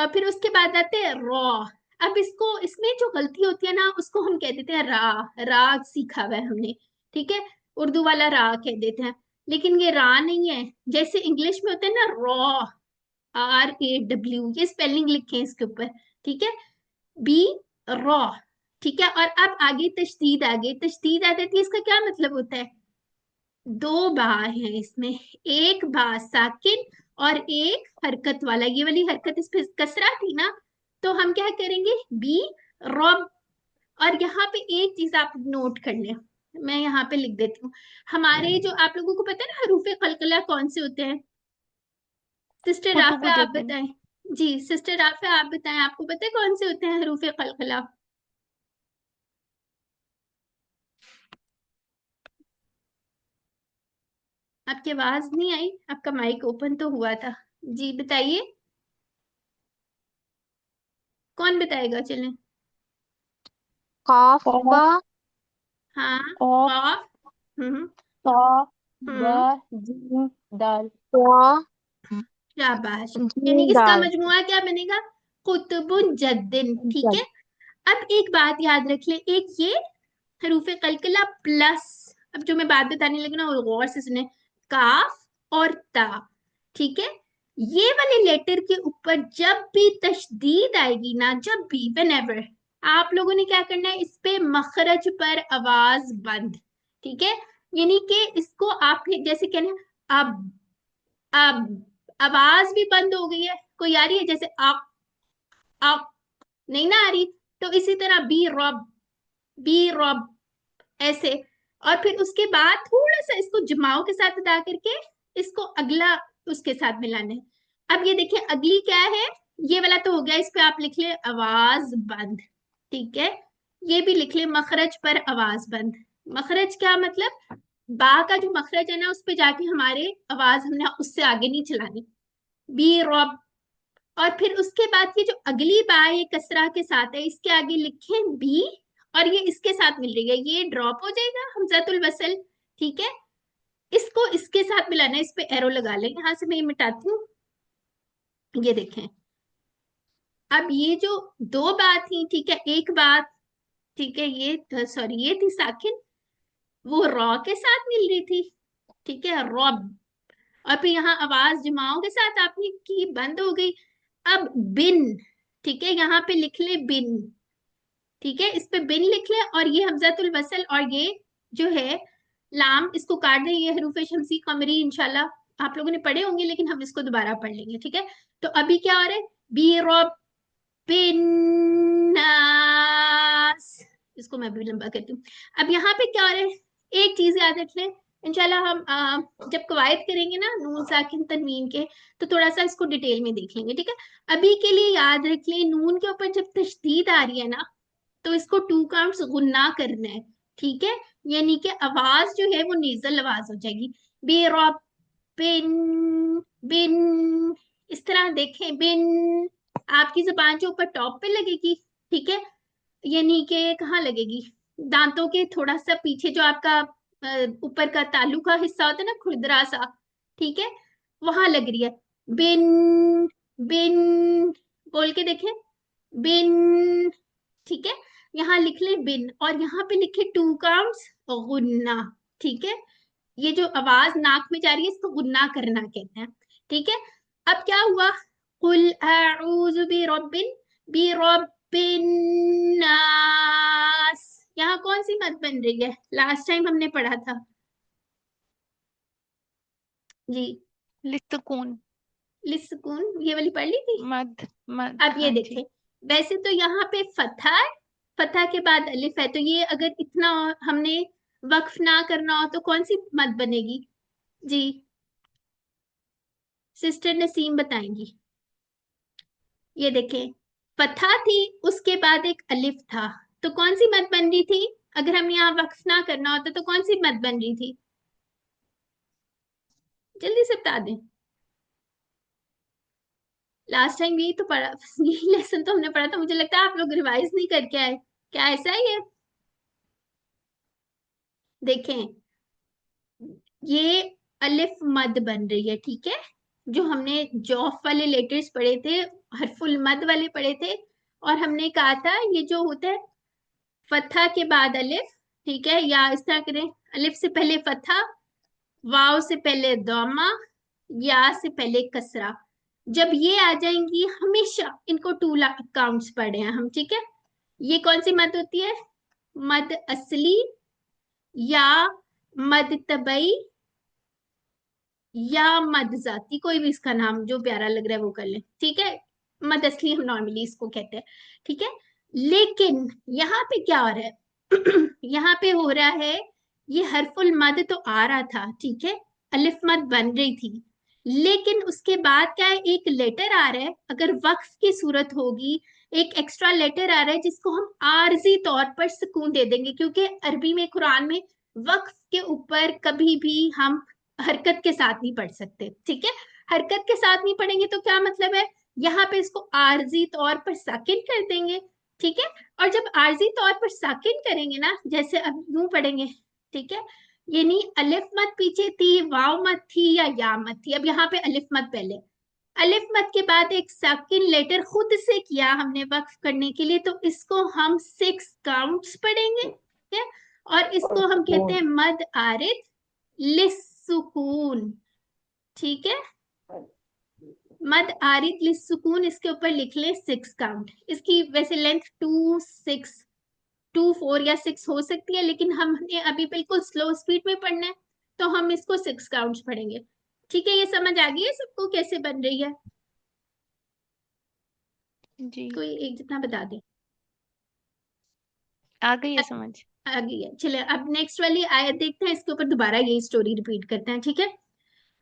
A: फिर उसके बाद आते हैं रॉ। अब इसको, इसमें जो गलती होती है ना, उसको हम कह देते हैं रा, रा सीखा हुआ है हमने, ठीक है, उर्दू वाला रा कह देते हैं, लेकिन ये रा नहीं है, जैसे इंग्लिश में होता है ना रॉ, RAW, ये स्पेलिंग लिखे हैं इसके ऊपर, ठीक है, बी, रॉ, ठीक है। और अब आगे तशदीद, आगे तशदीद आ जाती है, इसका क्या मतलब होता है, दो बा है इसमें, एक बा साकिन और एक हरकत वाला, ये वाली हरकत इस पे कसरा थी ना, तो हम क्या करेंगे, बी, रॉब। और यहाँ पे एक चीज आप नोट कर लें, मैं यहाँ पे लिख देती हूँ, हमारे जो, आप लोगों को पता है ना हरूफे कलकला कौन से होते हैं, सिस्टर
E: कुतुबु
A: राफिया आप
E: जद्दीन।
A: बताएं। जी सिस्टर राफिया आप बताएं, आपको पता है कौन से होते हैं हरूफे कलकला। आपकी आवाज नहीं आई, आपका माइक ओपन तो हुआ था। जी बताइए, कौन बताएगा, चलें।
B: कॉफ
D: कॉफ,
B: बा
A: हाँ,
D: कॉफ,
A: कॉफ, हम्म,
D: ता, बा,
A: हम्म,
D: जीम, दाल।
B: वा
A: शाबाश। यानी
B: जीम
A: इसका
B: दाल
A: मजमुआ क्या बनेगा, कुतुबुन जद्दिन, ठीक है।
D: जल।
A: अब एक बात याद रख ले, एक ये हरूफे कलकला प्लस, अब जो मैं बात बताने लगी ना वो गौर से सुने, काफ और ता, ठीक है, ये वाले लेटर के ऊपर जब भी तशदीद आएगी ना, जब भी, whenever, आप लोगों ने क्या करना है, इस पे मखरज पर आवाज बंद, ठीक है, यानी कि इसको आपने जैसे कहना, अब आवाज भी बंद हो गई है, कोई आ रही है जैसे आप नहीं ना आ रही, तो इसी तरह बी रॉब ऐसे, और फिर उसके बाद थोड़ा सा इसको जमाओ के साथ अदा करके इसको अगला उसके साथ मिलाना है। अब ये देखिए अगली क्या है, ये वाला तो हो गया, इस पे आप लिख ले आवाज बंद, ठीक है, ये भी लिख ले मखरज पर आवाज बंद। मखरज क्या मतलब, बा का जो मखरज है ना, उस पे जाके हमारे आवाज हमने उससे आगे नहीं चलानी, बी रॉब। और फिर उसके बाद ये जो अगली बा ये कसरा के साथ है, इसके आगे लिखें बी, और ये इसके साथ मिल रही है, ये ड्रॉप हो जाएगा हमजातुल वसल, ठीक है, इसको इसके साथ मिलाना है, इस पे एरो लगा लें, यहां से मैं ये मिटाती हूँ, ये देखें। अब ये जो दो बात थी, ठीक है, एक बात, ठीक है, ये सॉरी ये थी साकिन, वो रॉ के साथ मिल रही थी, ठीक है, रॉब। और फिर यहाँ आवाज जमाओ के साथ आपने की, बंद हो गई। अब बिन, ठीक है, यहाँ पे लिख ले बिन, ठीक है, इस पे बिन लिख ले, और ये हमजातुल वसल, और ये जो है लाम, इसको काट दें, ये हरूफ शमसी कमरी इंशाल्लाह आप लोगों ने पढ़े होंगे, लेकिन हम इसको दोबारा पढ़ लेंगे, ठीक है। तो अभी क्या हो रहा है, बी रॉबिन्नास, इसको मैं भी लंबा करती हूँ। अब यहाँ पे क्या हो रहा है, एक चीज याद रख लें, इंशाल्लाह हम जब कवायद करेंगे ना नून साकिन तनवीन के, तो थोड़ा सा इसको डिटेल में देख लेंगे, ठीक है। अभी के लिए याद रख लें, नून के ऊपर जब तशदीद आ रही है ना, तो इसको 2 काउंट्स गुन्ना करना है, ठीक है, यानी कि आवाज जो है वो नेजल आवाज हो जाएगी, बेरॉब, बिन, बिन, इस तरह देखें, बिन आपकी जबान जो ऊपर टॉप पे लगेगी, ठीक है, यानी कि कहाँ लगेगी, दांतों के थोड़ा सा पीछे, जो आपका ऊपर का तालू का हिस्सा होता है ना, खुरदरा सा, ठीक है, वहां लग रही है, बिन, बिन, बोल के देखें, बिन, ठीक है, यहाँ लिख ले बिन, और यहाँ पे लिखे 2 काउंट्स गुन्ना, ठीक है, ये जो आवाज नाक में जा रही है इसको गुन्ना करना कहते हैं, ठीक है। अब क्या हुआ, कुल अऊज़ु बिरब्बिन नास, यहाँ कौन सी मत बन रही है, लास्ट टाइम हमने पढ़ा था जी,
E: लिस्कुन।
A: लिस्कुन, ये वाली पढ़ ली थी।
E: मद मद,
A: अब ये
E: हाँ
A: देखें,
E: जी।
A: वैसे तो यहाँ पे फतहा है, फतहा के बाद अलिफ है, तो ये अगर इतना हमने वक्फ ना करना हो तो कौन सी मद बनेगी जी, सिस्टर नसीम बताएंगी। ये देखें, फतहा थी, उसके बाद एक अलिफ था, तो कौन सी मद बन रही थी? अगर हम यहाँ वक्फ ना करना होता तो कौन सी मद बन रही थी? जल्दी से बता दें। लास्ट टाइम यही तो पढ़ा यही लेसन तो हमने पढ़ा था, मुझे लगता है आप लोग रिवाइज नहीं करके आए। क्या ऐसा ही है? देखें, ये अलिफ मद बन रही है, ठीक है। जो हमने जॉफ वाले लेटर्स पढ़े थे, हरफुल मद वाले पढ़े थे, और हमने कहा था ये जो होता है फतहा के बाद अलिफ, ठीक है, या इस तरह करें, अलिफ से पहले फतहा, वाव से पहले दौमा, या से पहले कसरा। जब ये आ जाएंगी, हमेशा इनको टू काउंट्स पढ़े हैं हम, ठीक है। ये कौन सी मद होती है? मद असली, या मद तबई, या मद जाती, कोई भी इसका नाम जो प्यारा लग रहा है वो कर ले, ठीक है। मद असली हम नॉर्मली इसको कहते हैं, ठीक है। लेकिन यहाँ पे क्या हो रहा है? यहाँ पे हो रहा है, ये हरफुल मद तो आ रहा था, ठीक है, अलिफ मद बन रही थी, लेकिन उसके बाद क्या है, एक लेटर आ रहा है, अगर वक्फ की सूरत होगी, एक एक्स्ट्रा लेटर आ रहा है जिसको हम आरजी तौर पर सुकून दे देंगे, क्योंकि अरबी में, कुरान में वक्फ के ऊपर कभी भी हम हरकत के साथ नहीं पढ़ सकते, ठीक है। हरकत के साथ नहीं पढ़ेंगे तो क्या मतलब है, यहाँ पे इसको आरजी तौर पर साकिन कर देंगे, ठीक है। और जब आरजी तौर पर साकिन करेंगे ना, जैसे अब यूं पढ़ेंगे, ठीक है, ये नहीं, अलिफ मत पीछे थी, वाव मत थी, या मत थी, अब यहाँ पे अलिफ मत पहले, अलिफ मत के बाद एक साकिन लेटर खुद से किया हमने वक्फ करने के लिए, तो इसको हम 6 पढ़ेंगे, ठीक है। और इसको हम कहते हैं मद आरिद लिस्सुकून, ठीक है। मद आरिद लिस्सुकून, इसके ऊपर लिख ले 6 इसकी वैसे लेंथ 2, 6, 2, 4 या 6 हो सकती है, लेकिन हमने अभी बिल्कुल स्लो स्पीड में पढ़ना है, तो हम इसको 6 पढ़ेंगे, ठीक है। ये समझ आ गई है सबको कैसे बन रही है?
E: जी
A: कोई एक जितना बता दे।
E: आ गई है समझ।
A: आ गई है, चलिए अब नेक्स्ट वाली आयत देखते हैं, इसके ऊपर दोबारा यही स्टोरी रिपीट करते हैं, ठीक है।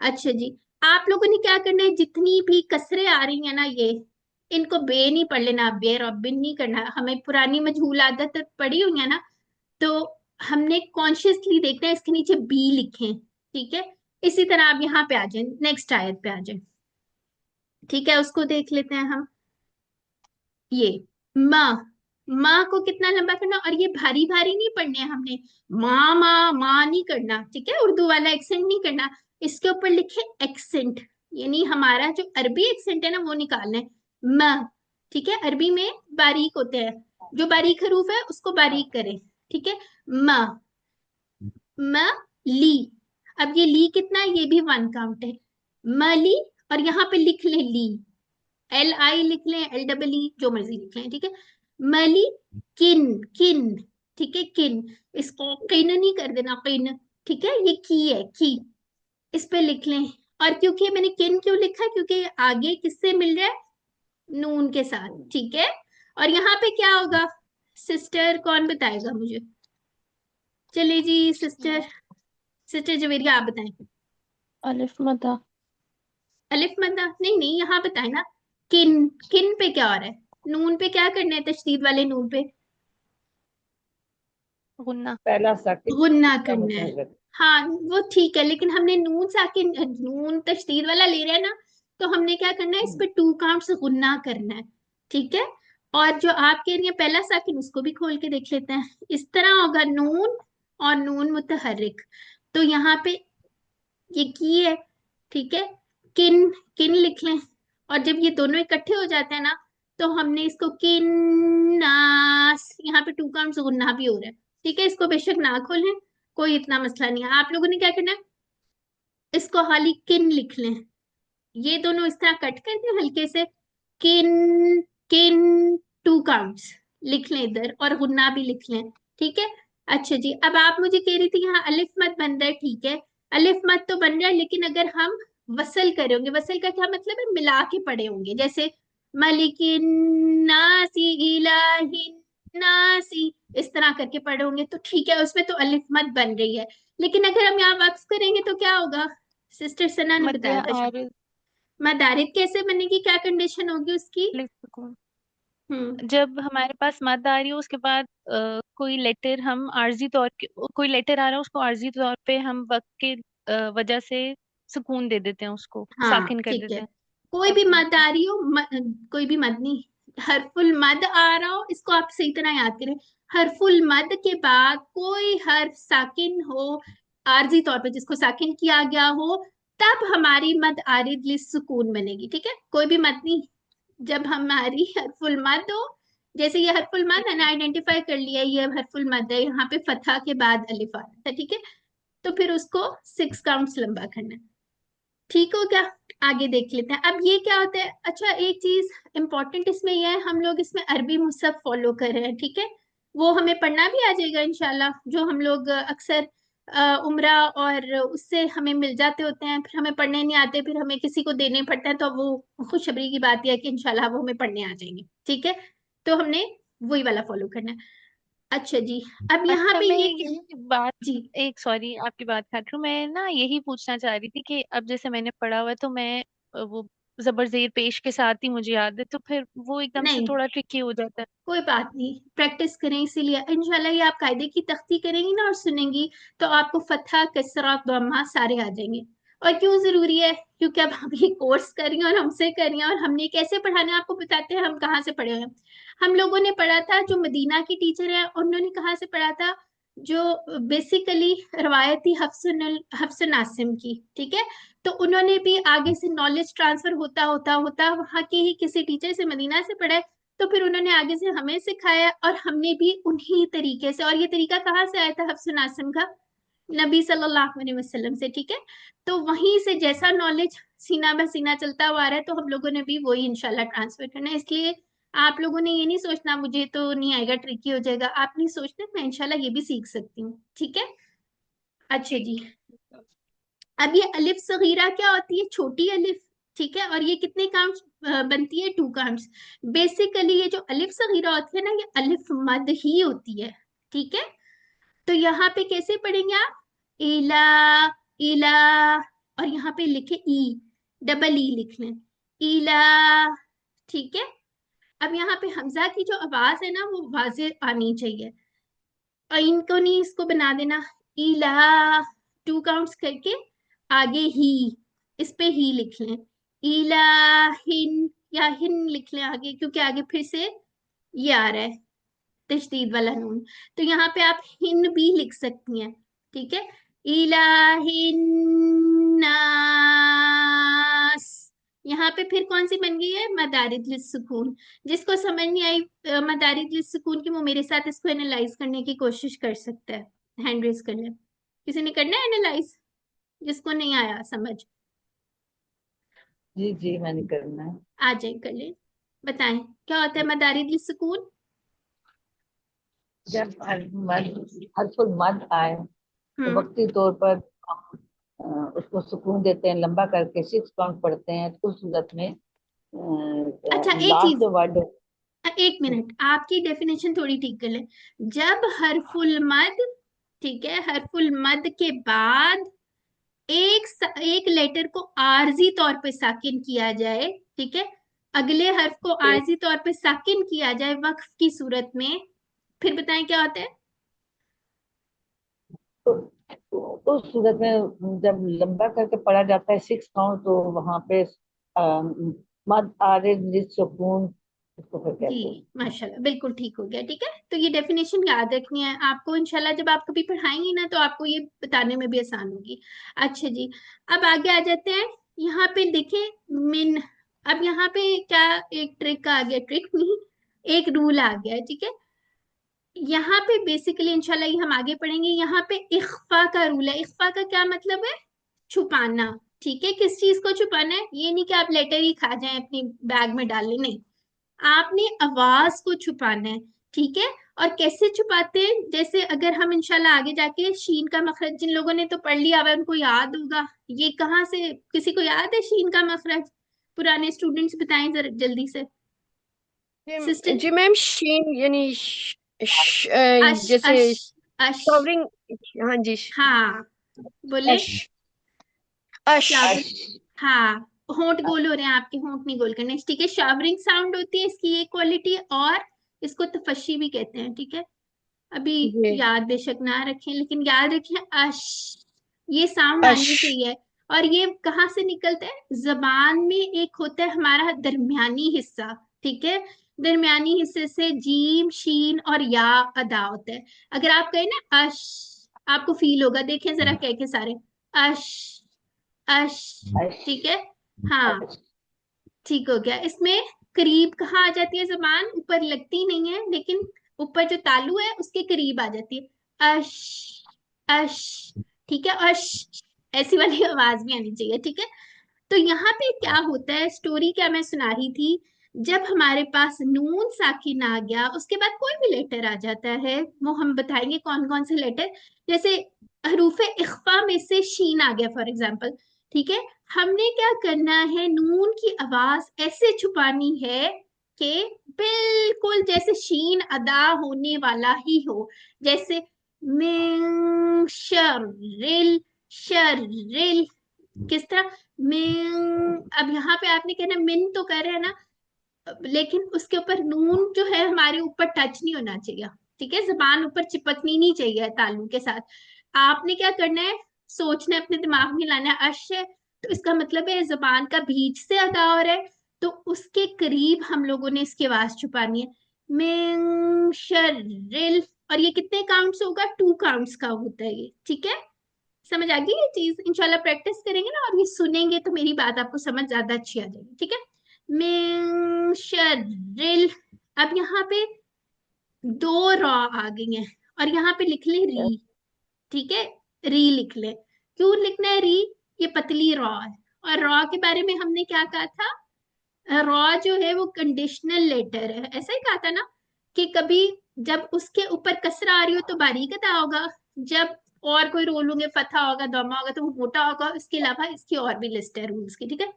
A: अच्छा जी, आप लोगों ने क्या करना है, जितनी भी कसरे आ रही है ना, ये इनको बे नहीं पढ़ लेना, बे रबिन नहीं करना, हमें पुरानी मजहूल आदत पड़ी हुई है ना, तो हमने कॉन्शियसली देखना है इसके नीचे बी लिखें, ठीक है। इसी तरह आप यहाँ पे आ जाए, नेक्स्ट आयत पे आ जाए, ठीक है, उसको देख लेते हैं हम। ये माँ, माँ को कितना लंबा करना, और ये भारी भारी नहीं पढ़ने हैं हमने, माँ माँ माँ नहीं करना, ठीक है, उर्दू वाला एक्सेंट नहीं करना, इसके ऊपर लिखे एक्सेंट, यानी हमारा जो अरबी एक्सेंट है ना वो निकालना है, म, ठीक है। अरबी में बारीक होते हैं, जो बारीक हरूफ है उसको बारीक करें, ठीक है। म, म, ली, अब ये ली कितना है, ये भी 1 है, मली, और यहाँ पे लिख ले ली, LI लिख लें, LEE, जो मर्जी लिख लें, ठीक है। मली किन, किन, ठीक है, किन, इसको किन नहीं कर देना, किन, ठीक है, ये की है, की, इस पे लिख लें। और क्योंकि मैंने किन क्यों लिखा है, क्योंकि आगे किससे मिल रहा है, नून के साथ, ठीक है। और यहाँ पे क्या होगा, सिस्टर कौन बताएगा मुझे? चलिए जी, सिस्टर, सिस्टर जवेरिया आप बताएं।
D: अलिफ मदा।
A: अलिफ मद्दा नहीं, नहीं, यहाँ बताए ना, किन, किन पे क्या हो रहा है, नून पे क्या करना है, तशदीद वाले नून पे
E: गुन्ना।
C: पहला साकिन
A: गुन्ना
C: इसका
A: करना है।
C: मुतहर्रिक।
A: हाँ वो ठीक है, लेकिन हमने नून साकिन, नून तशदीद वाला ले रहे हैं ना, तो हमने क्या करना है, इस पे 2 गुन्ना करना है, ठीक है। और जो आप कह रही है पहला साकिन, उसको भी खोल के देख लेते हैं, इस तरह होगा, नून और नून मुतहर्रिक, तो यहाँ पे ये की है, ठीक है, किन, किन लिख लें। और जब ये दोनों इकट्ठे हो जाते हैं ना, तो हमने इसको किन्नास, यहाँ पे 2 गुन्ना भी हो रहा है, ठीक है। इसको बेशक ना खोलें, कोई इतना मसला नहीं है, आप लोगों ने क्या करना है, इसको खाली किन लिख लें, ये दोनों इस तरह कट कर दें हल्के से, किन, किन, 2 लिख लें इधर, और गुन्ना भी लिख लें, ठीक है। अच्छा जी, अब आप मुझे कह रही थी यहाँ अलिफ मत बन रहा है, ठीक है, अलिफ मत तो बन रहा है, लेकिन अगर हम वसल करे होंगे, वसल का क्या मतलब है, मिला के पढ़े होंगे, जैसे मलिकिन नासी इलाहिन नासी, इस तरह करके पढ़े होंगे तो ठीक है, उसमें तो अलिफ मत बन रही है। लेकिन अगर हम यहाँ वक्फ करेंगे तो क्या होगा, सिस्टर सना ने
D: मध्य
A: बताया था,
D: आरिज
A: मदारित कैसे बनेगी, क्या कंडीशन होगी उसकी?
D: लिस्कुन।
E: जब हमारे पास मद आ रही हो उसके बाद कोई लेटर हम आर्जी तौर के, कोई लेटर आ रहा है उसको आर्जी तौर पे हम वक्त के वजह से सुकून दे देते हैं, उसको
A: हाँ
E: साकिन कर
A: ठीक है।
E: देते हैं।
A: कोई भी
E: ओके
A: मद
E: ओके।
A: आ रही हो कोई भी मद नहीं, हरफुल मद आ रहा हो, इसको आप सही तरह याद करें। हरफुल मद के बाद कोई हर्फ साकिन हो, आरजी तौर पे जिसको साकिन किया गया हो, तब हमारी मद आरिद सुकून बनेगी। ठीक है, कोई भी मद नहीं, जब हमारी हरफुल मद हो, जैसे ये हरफुल मद मैंने आइडेंटिफाई कर लिया, ये हरफुल मद है, यहाँ पे फतहा के बाद अलिफ आ रहा था। ठीक है, तो फिर उसको 6 काउंट्स लंबा करना है। ठीक हो क्या? आगे देख लेते हैं। अब ये क्या होता है, अच्छा एक चीज इंपॉर्टेंट इसमें यह है, हम लोग इसमें अरबी मुसहफ फॉलो कर रहे हैं। ठीक है, वो हमें पढ़ना भी आ जाएगा इंशाल्लाह, जो हम लोग अक्सर उम्रा और उससे हमें मिल जाते होते हैं, फिर हमें पढ़ने नहीं आते, फिर हमें किसी को देने पड़ता है, तो वो खुशखबरी की बात यह है कि इंशाल्लाह वो हमें पढ़ने आ जाएंगे। ठीक है, तो हमने वही वाला फॉलो करना है। अच्छा जी, अब यहाँ
E: अच्छा
A: पे
E: मैं
A: ये
E: यही बात,
A: जी
E: एक सॉरी आपकी बात काट रही हूँ, मैं ना यही पूछना चाह रही थी कि अब जैसे मैंने पढ़ा हुआ है तो मैं वो जबर जेर पेश के साथ ही मुझे याद है, तो फिर वो एकदम से
A: नहीं,
E: थोड़ा ट्रिकी हो जाता है।
A: कोई बात नहीं, प्रैक्टिस करें, इसीलिए इंशाल्लाह ये आप कायदे की तख्ती करेंगी ना और सुनेंगी, तो आपको फतहा कसरा दम्मा सारे आ जाएंगे। और क्यों जरूरी है, क्योंकि अब हम ये कोर्स कर रही हैं और हमसे कर रही हैं, और हमने कैसे पढ़ाना है आपको बताते हैं हम कहाँ से पढ़े हुए हैं। हम लोगों ने पढ़ा था, जो मदीना की टीचर है उन्होंने कहाँ से पढ़ा था, जो बेसिकली रवायती हफ्सन आसिम की। ठीक है, तो उन्होंने भी आगे से नॉलेज ट्रांसफर होता होता होता वहां के ही किसी टीचर से मदीना से पढ़ा है, तो फिर उन्होंने आगे से हमें सिखाया और हमने भी उन्हीं तरीके से। और ये तरीका कहाँ से आया था, हफ्स आसिम का, नबी सल्लल्लाहु अलैहि वसल्लम से। ठीक है, तो वहीं से जैसा नॉलेज सीना ब सीना चलता हुआ आ रहा है, तो हम लोगों ने भी वही इंशाल्लाह ट्रांसफर करना है। इसलिए आप लोगों ने ये नहीं सोचना मुझे तो नहीं आएगा, ट्रिकी हो जाएगा, आप नहीं सोचना, मैं इंशाल्लाह ये भी सीख सकती हूँ। ठीक है, अच्छा
E: ठीक
A: जी।
E: है।
A: अब ये अलिफ सगीरा क्या होती है, छोटी अलिफ। ठीक है, और ये कितने काउंट्स बनती है, 2 काउंट्स। बेसिकली ये जो अलिफ सगीरा होती है ना, ये अलिफ मद ही होती है। ठीक है, तो यहाँ पे कैसे पढ़ेंगे आप, इला, इला, और यहाँ पे लिखे ई, डबल ई लिख लें, इला। ठीक है, अब यहाँ पे हमजा की जो आवाज है ना वो वाजे आनी चाहिए, और इनको नहीं, इसको बना देना इला, 2 काउंट्स करके आगे ही, इस पे ही लिख लें, इलाहिन, या हिन लिख लें आगे, क्योंकि आगे फिर से ये आ रहा है तशदीद वाला नून, तो यहाँ पे आप हिन भी लिख सकती हैं। ठीक है, इलाहिन नास, यहाँ पे फिर कौन सी बन गई है, मदारिज लिस्सुकून। जिसको समझ नहीं आई मदारिज लिस्सुकून की, वो मेरे साथ इसको एनालाइज करने की कोशिश कर सकता है, हैंड रेज कर ले। किसी ने करना है एनालाइज, जिसको नहीं आया समझ,
B: जी जी मैंने करना है।
A: आ जाए कर ले, बताएं क्या होता है मदारिज लिस्सुकून।
B: जब हरफुल मद आए तो
A: हम्म,
B: वक्ती तौर पर उसको सुकून देते हैं, लंबा करके 6 काउंट पढ़ते हैं, तो उस सूरत में
A: अच्छा एक
B: लास्ट
A: चीज,
B: जो वर्ड।
A: 1 मिनट, आपकी डेफिनेशन थोड़ी ठीक कर ले। जब हरफुल मद, ठीक है, हरफुल मद के बाद एक लेटर को आरजी तौर पे साकिन किया जाए, ठीक है, अगले हर्फ को आरजी तौर पे साकिन किया जाए वक्फ की सूरत में, फिर बताएं क्या होता है।
B: तो उस सूरत में जब लंबा करके पढ़ा जाता है 6 काउंट, तो वहां पे मद आरिज सुकून, इसको फिर
A: जी
B: कहते हैं।
A: माशाल्लाह, बिल्कुल ठीक हो गया। ठीक है, तो ये डेफिनेशन याद रखनी है आपको, इंशाल्लाह जब आप कभी पढ़ाएंगी ना तो आपको ये बताने में भी आसान होगी। अच्छा जी, अब आगे आ जाते हैं। यहाँ पे देखें मिन, अब यहाँ पे क्या एक ट्रिक आ गया, ट्रिक नहीं, एक रूल आ गया है। ठीक है, यहाँ पे बेसिकली इंशाल्लाह ये हम आगे पढ़ेंगे, यहाँ पे इख्फा का रूल है। इख्फा का क्या मतलब है, छुपाना। ठीक है, किस चीज को छुपाना है, ये नहीं कि आप लेटर ही खा जाएं अपनी बैग में डाल लें, नहीं, आपने आवाज को छुपाना है। ठीक है, और कैसे छुपाते हैं, जैसे अगर हम इंशाल्लाह आगे जाके शीन का मखरज, जिन लोगों ने तो पढ़ लिया हुआ है उनको याद होगा, ये कहाँ से, किसी को याद है शीन का मखरज, पुराने स्टूडेंट्स बताएं जरा जल्दी से।
C: जी
A: सिस्टर,
C: जी मैम, शीन यानी
A: अश
C: जैसे
A: अश अश,
C: कवरिंग। हाँ जी।
A: हाँ बोले,
C: अश, अश।
A: क्या बोले,
B: अर्श।
A: हाँ, होंठ गोल हो रहे हैं आपके, होंठ नहीं गोल करने, ठीक है। शावरिंग साउंड होती है इसकी ये क्वालिटी, और इसको तफशी भी कहते हैं, ठीक है। अभी
C: जी।
A: याद बेशक ना रखें, लेकिन याद रखें अश, ये साउंड
C: अश।
A: आनी चाहिए। और ये कहाँ से निकलता है? जबान में एक होता है हमारा दरमियानी हिस्सा, ठीक है। दरमियानी हिस्से से जीम शीन और या अदा होता है। अगर आप कहें ना अश, आपको फील होगा, देखें जरा कह के सारे, अश, अश, ठीक है। हाँ, ठीक हो गया। इसमें करीब कहाँ आ जाती है जबान? ऊपर लगती नहीं है, लेकिन ऊपर जो तालू है उसके करीब आ जाती है, अश, अश, ठीक है। अश, ऐसी वाली आवाज भी आनी चाहिए, ठीक है। तो यहाँ पे क्या होता है, स्टोरी क्या मैं सुना रही थी, जब हमारे पास नून साकिन आ गया, उसके बाद कोई भी लेटर आ जाता है, वो हम बताएंगे कौन कौन से लेटर। जैसे हरूफ इख्फा में से शीन आ गया फॉर एग्जाम्पल, ठीक है। हमने क्या करना है, नून की आवाज ऐसे छुपानी है कि बिल्कुल जैसे शीन अदा होने वाला ही हो। जैसे मिन शर्रिल, शर्रिल, किस तरह, मिन। अब यहाँ पे आपने कहना मिन तो कर रहे हैं ना, लेकिन उसके ऊपर नून जो है हमारे ऊपर टच नहीं होना चाहिए, ठीक है। जबान ऊपर चिपकनी नहीं चाहिए तालू के साथ। आपने क्या करना है, सोचना है, अपने दिमाग में लाना है, अश है तो इसका मतलब है जबान का बीच से अदा हो रहा है, तो उसके करीब हम लोगों ने इसकी आवाज छुपानी है, मिन शर्रिल। और ये कितने काउंट्स होगा? 2 काउंट्स का होता है ये, ठीक है। समझ आ गई ये चीज? इंशाल्लाह प्रैक्टिस करेंगे ना और ये सुनेंगे तो मेरी बात आपको समझ ज्यादा अच्छी आ जाएगी, ठीक है। मिन शर्रिल। अब यहाँ पे 2 रॉ आ गई हैं, और यहाँ पे लिख ले री, ठीक है। री लिख ले। क्यों लिखना है री? ये पतली रॉ है। और रॉ के बारे में हमने क्या कहा था? रॉ जो है वो कंडीशनल लेटर है, ऐसा ही कहा था ना, कि कभी जब उसके ऊपर कसरा आ रही हो तो बारीक अदा होगा, जब और कोई रोल होंगे, फतहा होगा, दमा होगा, तो वो मोटा होगा। इसके अलावा इसकी और भी लिस्ट है रूल्स की, ठीक है।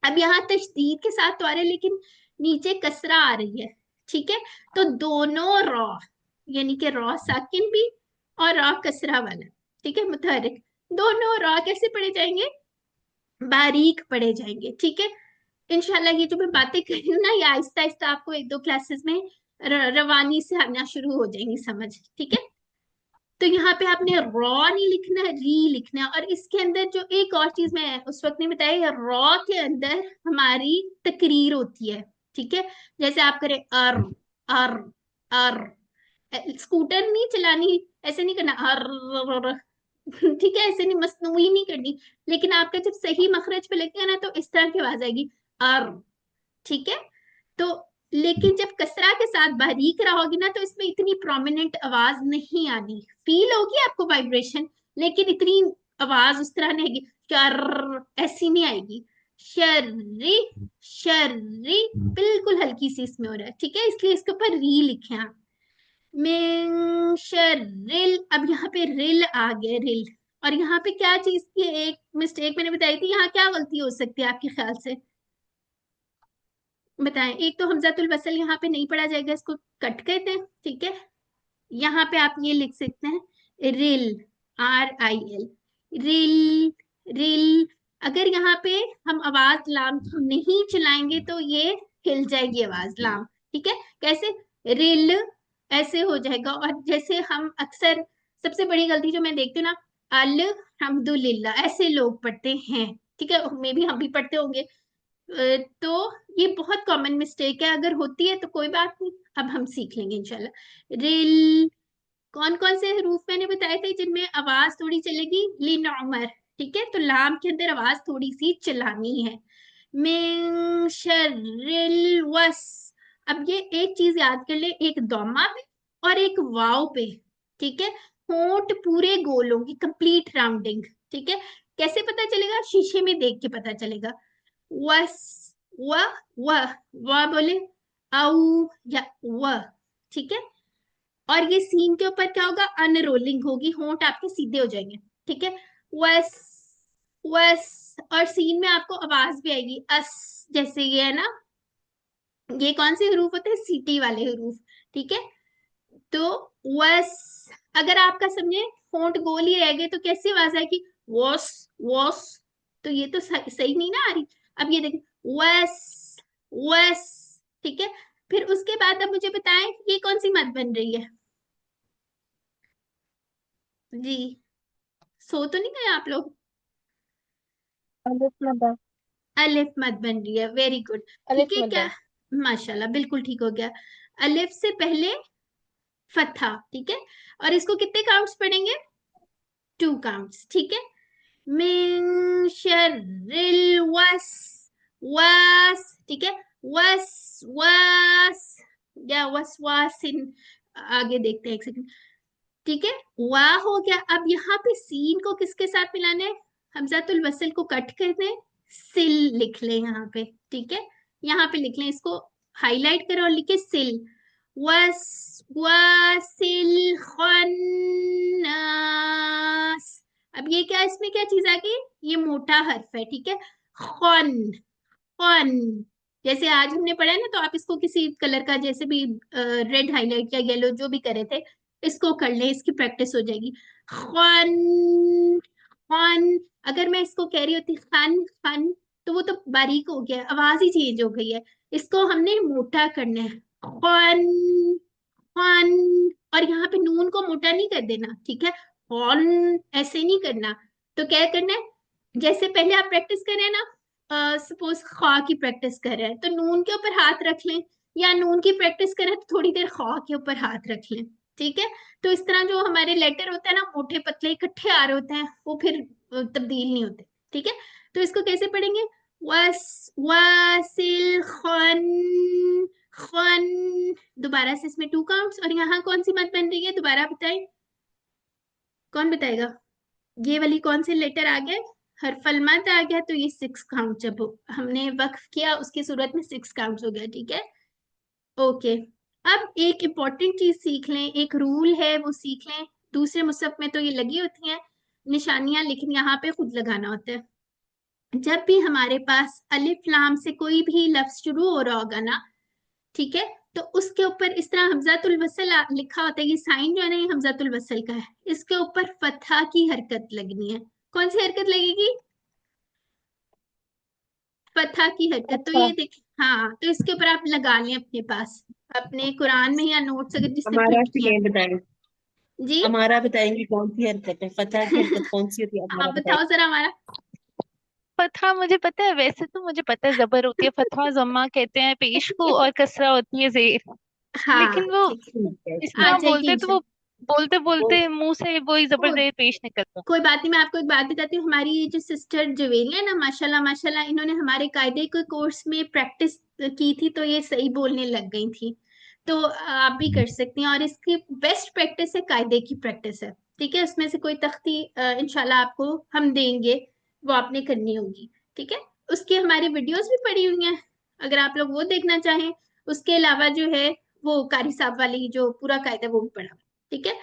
A: अब यहाँ तशदीद के साथ तो आ रहे हैं, लेकिन नीचे कसरा आ रही है, ठीक है। तो दोनों रॉ, यानी कि रॉ साकिन भी और रॉ कसरा वाला, ठीक है, मुतहरिक, दोनों रॉ कैसे पढ़े जाएंगे? बारीक पढ़े जाएंगे, ठीक है। इंशाल्लाह ये जो मैं बातें कर रही हूँ ना, ये आहिस्ता आहिस्ता आपको 1-2 क्लासेस में रवानी से आना शुरू हो जाएंगी समझ, ठीक है। तो यहाँ पे आपने रॉ नहीं लिखना, री लिखना है। और इसके अंदर जो एक और चीज मैं उस वक्त नहीं बताई, रॉ के अंदर हमारी तकरीर होती है, ठीक है। जैसे आप करें अर, अर, स्कूटर नहीं चलानी, ऐसे नहीं करना अर, ठीक है, ऐसे नहीं, मसनूई नहीं करनी। लेकिन आपका जब सही मखरज पे लगेगा ना, तो इस तरह की आवाज आएगी, अर, ठीक है। तो लेकिन जब कसरा के साथ बारीक रहोगी ना, तो इसमें इतनी प्रोमिनेंट आवाज नहीं आनी, फील होगी आपको वाइब्रेशन, लेकिन इतनी आवाज उस तरह नहीं आएगी, शर ऐसी नहीं आएगी। शर्री, शर्री, बिल्कुल हल्की सी इसमें हो रहा है, ठीक है, इसलिए इसके ऊपर री लिखे आप। मिन शर्रिल। अब यहाँ पे रिल आ गया, रिल। और यहाँ पे क्या चीज की एक मिस्टेक मैंने बताई थी, यहाँ क्या गलती हो सकती है आपके ख्याल से? बताएं। एक तो हमजातुल वसल यहाँ पे नहीं पढ़ा जाएगा, इसको कट कहते हैं, ठीक है। यहाँ पे आप ये लिख सकते हैं रिल, RIL, रिल, रिल। अगर यहाँ पे हम आवाज लाम की नहीं चलाएंगे तो ये हिल जाएगी आवाज लाम, ठीक है। कैसे? रिल, ऐसे हो जाएगा। और जैसे हम अक्सर, सबसे बड़ी गलती जो मैं देखती हूँ ना, अल हमदुलिल्लाह, ऐसे लोग पढ़ते हैं, ठीक है, मे भी हम भी पढ़ते होंगे। तो ये बहुत कॉमन मिस्टेक है, अगर होती है तो कोई बात नहीं, अब हम सीख लेंगे इंशाल्लाह। रिल। कौन कौन से हरूफ मैंने बताए थे जिनमें आवाज थोड़ी चलेगी? लिन उमर, ठीक है। तो लाम के अंदर आवाज थोड़ी सी चलानी है। मिन शर्रिल वस। अब ये एक चीज याद कर ले, एक दोमा पे और एक वाव पे, ठीक है। होंठ पूरे गोल होंगे, कंप्लीट राउंडिंग, ठीक है। कैसे पता चलेगा? शीशे में देख के पता चलेगा। वस, व, व बोले, औ या व, ठीक है। और ये सीन के ऊपर क्या होगा? अनरोलिंग होगी, होंठ आपके सीधे हो जाएंगे, ठीक है। वस, वस। और सीन में आपको आवाज भी आएगी, अस, जैसे ये है ना, ये कौन से हरूफ होते हैं? सीटी वाले हरूफ, ठीक है। तो वस। अगर आपका समझे होंठ गोल ही रह गए तो कैसी आवाज आएगी? वॉस, वॉस, तो ये तो सही नहीं ना आ रही। अब ये देखिए, वस, वस, ठीक है। फिर उसके बाद अब मुझे बताएं ये कौन सी मत बन रही है जी? सो तो नहीं गए आप लोग?
C: अलिफ मदा।
A: अलिफ मत बन रही है, वेरी गुड। ठीक
C: अलिफ
A: है क्या?
C: मदा।
A: माशाल्लाह, बिल्कुल ठीक हो गया। अलिफ से पहले फतहा, ठीक है। और इसको कितने काउंट्स पढ़ेंगे? 2 काउंट्स, ठीक है। मिन शर्रिल वस, वस, ठीक है। वस, वस, या वसवासिन, आगे देखते हैं, एक सेकंड, ठीक है। वाह हो गया। अब यहाँ पे सीन को किसके साथ मिलाना है? हमजातुल वसल को कट कर दें, सिल लिख लें यहाँ पे, ठीक है। यहाँ पे लिख लें, इसको हाईलाइट करें और लिखे सिल। वस, वासिल खन्नास। अब ये क्या, इसमें क्या चीज आ गई? ये मोटा हर्फ है, ठीक है। खन, खन, जैसे आज हमने पढ़ा है ना, तो आप इसको किसी कलर का, जैसे भी रेड हाईलाइट या येलो जो भी करे थे, इसको कर ले, इसकी प्रैक्टिस हो जाएगी। खान, खान। अगर मैं इसको कह रही होती खान, खान, तो वो तो बारीक हो गया, आवाज ही चेंज हो गई है। इसको हमने मोटा करना है, खान, खान। और यहाँ पे नून को मोटा नहीं कर देना, ठीक है। खान, ऐसे नहीं करना। तो क्या करना है? जैसे पहले आप प्रैक्टिस कर रहे हैं ना, सपोज खा की प्रैक्टिस कर रहे हैं, तो नून के ऊपर हाथ रख लें, या नून की प्रैक्टिस करें तो थोड़ी देर खा के ऊपर हाथ रख लें, ठीक है। तो इस तरह जो हमारे लेटर होते हैं ना, मोटे पतले इकट्ठे आ रहे होते हैं, वो फिर तब्दील नहीं होते, ठीक है। तो इसको कैसे पढ़ेंगे? वस, वासिल खन, खन। दोबारा से इसमें 2 काउंट्स। और यहाँ कौन सी मत बन रही है, दोबारा बताएं, कौन बताएगा? ये वाली कौन से लेटर आ गए? हरफल मत आ गया, तो ये 6 काउंट जब हमने वक्फ किया उसकी सूरत में 6 काउंट्स हो गया, ठीक है। ओके। अब एक इम्पॉर्टेंट चीज सीख लें, एक रूल है वो सीख लें। दूसरे मुसहफ में तो ये लगी होती हैं निशानियां, लेकिन यहाँ पे खुद लगाना होता है। जब भी हमारे पास अलिफ लाम से कोई भी लफ्ज शुरू हो रहा होगा ना, ठीक है, तो उसके ऊपर इस तरह हमजातुल वसल लिखा होता है, ये साइन जो है ना, ये हमजातुल वसल का है, इसके ऊपर फतहा की हरकत लगनी है। कौन सी हरकत लगेगी? फतहा की हरकत। तो
C: अच्छा,
A: ये देख, हाँ, तो इसके ऊपर आप लगा लें अपने पास, अपने कुरान में या नोट्स अगर जिसने
F: हमारा
A: प्रिंट
F: से
A: किया।
F: ये बताएं।
A: जी।
F: हमारा बताएंगे कौन सी हरकत है, फतह की हरकत कौन सी होती है, हमारा
A: आप
F: बताएं।
A: बताओ जरा हमारा।
E: फतहा मुझे पता है, वैसे तो मुझे पता है जबर होती है, फतहा जम्मा कहते हैं पेश को, और कसरा होती है जेर।
A: हाँ,
E: लेकिन वो
A: ठीक है,
F: ठीक है,
E: इस
F: ठीक
E: तरह
A: आ
F: है।
A: जाएगी
E: बोलते तो वो
A: इंशाल्लाह।
E: बोलते
F: वो
E: बोलते मुंह से वही जबर
A: कोई
E: जेर पेश निकलता है।
A: कोई बात नहीं, मैं आपको एक बात बताती हूँ। हमारी ये जो सिस्टर जवेरिया है ना, माशाल्लाह माशाल्लाह, इन्होंने हमारे कायदे के कोर्स में प्रैक्टिस की थी, तो ये सही बोलने लग गई थी। तो आप भी कर सकती हैं, और इसकी बेस्ट प्रैक्टिस है कायदे की प्रैक्टिस है, ठीक है। उसमें से कोई तख्ती इंशाल्लाह आपको हम देंगे, वो आपने करनी होगी, ठीक है। उसकी हमारी वीडियोस भी पड़ी हुई हैं, अगर आप लोग वो देखना चाहें। उसके अलावा जो है, वो कारी साहब वाली जो पूरा कायदा वो भी पढ़ा, ठीक है।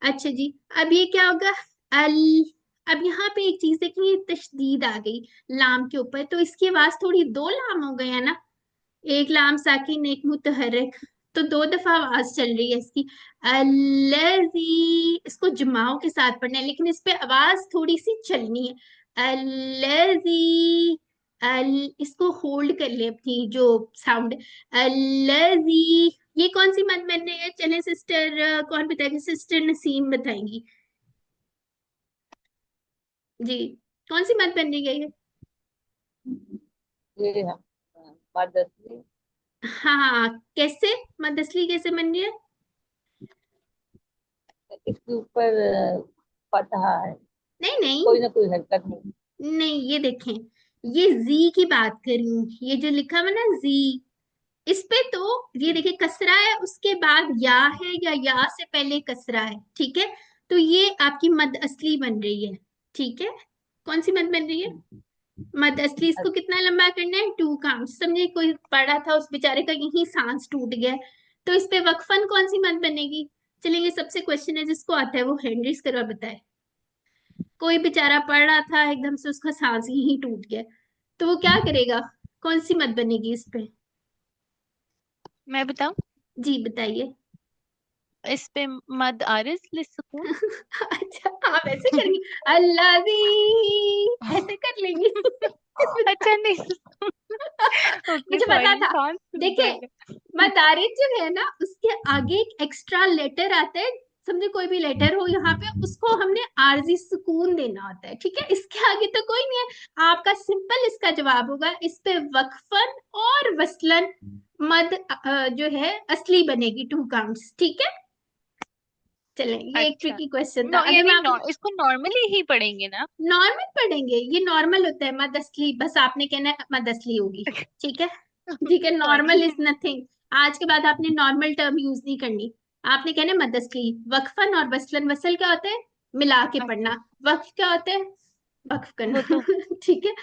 A: अच्छा जी। अब ये क्या होगा? अल। अब यहाँ पे एक चीज देखिए, तशदीद आ गई लाम के ऊपर, तो इसकी आवाज थोड़ी, 2 लाम हो गए है ना, एक लाम साकिन एक मुतहर्रिक, तो 2 दफा आवाज चल रही है इसकी। अल्लज़ी, इसको जमाओ के साथ पढ़ना है, लेकिन इस पे आवाज थोड़ी सी चलनी है। अल्लज़ी, अल, इसको होल्ड कर ले अपनी जो साउंड। अल्लज़ी। ये कौन सी मत बन रही है? चले सिस्टर, कौन बताएगी? सिस्टर नसीम बताएंगी जी। कौन सी मत बन रही है ये?
B: ये मदरसी।
A: हाँ हाँ, कैसे? मत असली कैसे बन रही है?
B: इसके ऊपर फतहा है,
A: नहीं नहीं,
B: कोई ना कोई हरकत नहीं।
A: नहीं, ये देखें, ये जी की बात कर रही हूँ, ये जो लिखा हुआ ना जी, इस पे तो ये देखिए कसरा है, उसके बाद या है, या से पहले कसरा है, ठीक है। तो ये आपकी मद असली बन रही है, ठीक है। कौन सी मद बन रही है? मद असली। इसको कितना लंबा करना है? 2 काउंट। समझे, कोई पढ़ा था उस बेचारे का यही सांस टूट गया है। तो इस पे वक्फन कौन सी मद बनेगी? चलिए, ये सबसे क्वेश्चन है, जिसको आता है वो हैंड रेज करवा बताए। कोई बेचारा पढ़ रहा था, एकदम से उसका सांस यही टूट गया, तो वो क्या करेगा? कौन सी मत बनेगी इस पे?
E: मैं बताऊं?
A: जी बताइए।
E: इस पे मद आरिज लिस्सुकून।
A: अच्छा आप ऐसे करेंगे, अल्लाजी ऐसे कर लेंगी।
E: अच्छा नहीं। ओके
A: मुझे पता
E: सॉरी,
A: था।
E: शांत शुरू
A: देखिए
E: कर ले।
A: मदारिज जो है ना उसके आगे एक एक्स्ट्रा लेटर आता है, समझे कोई भी लेटर हो यहाँ पे उसको हमने आरजी सुकून देना होता है, ठीक है, इसके आगे तो कोई नहीं है। आपका सिंपल इसका जवाब होगा, इस पे वक्फन और वसलन मद जो है असली बनेगी, टू काउंट्स, ठीक है। चलें ये एक
E: अच्छा,
A: ट्रिकी क्वेश्चन था,
E: नो
A: अगर मैं
E: यानी
A: आपको
E: इसको नॉर्मली ही पढ़ेंगे ना?
A: नॉर्मल पढ़ेंगे, ये नॉर्मल होता है मद असली, बस आपने कहना है मद असली होगी, ठीक है। ठीक है, नॉर्मल इज
E: सॉरी।
A: नथिंग, आज के बाद आपने नॉर्मल टर्म यूज नहीं करनी, आपने कहना है मद असली। वक्फन और वसलन, वसल क्या होता है मिला के
E: अच्छा,
A: पढ़ना, वक्फ क्या होता है वक्फ
E: वो
A: करना।
E: तो
A: ठीक है।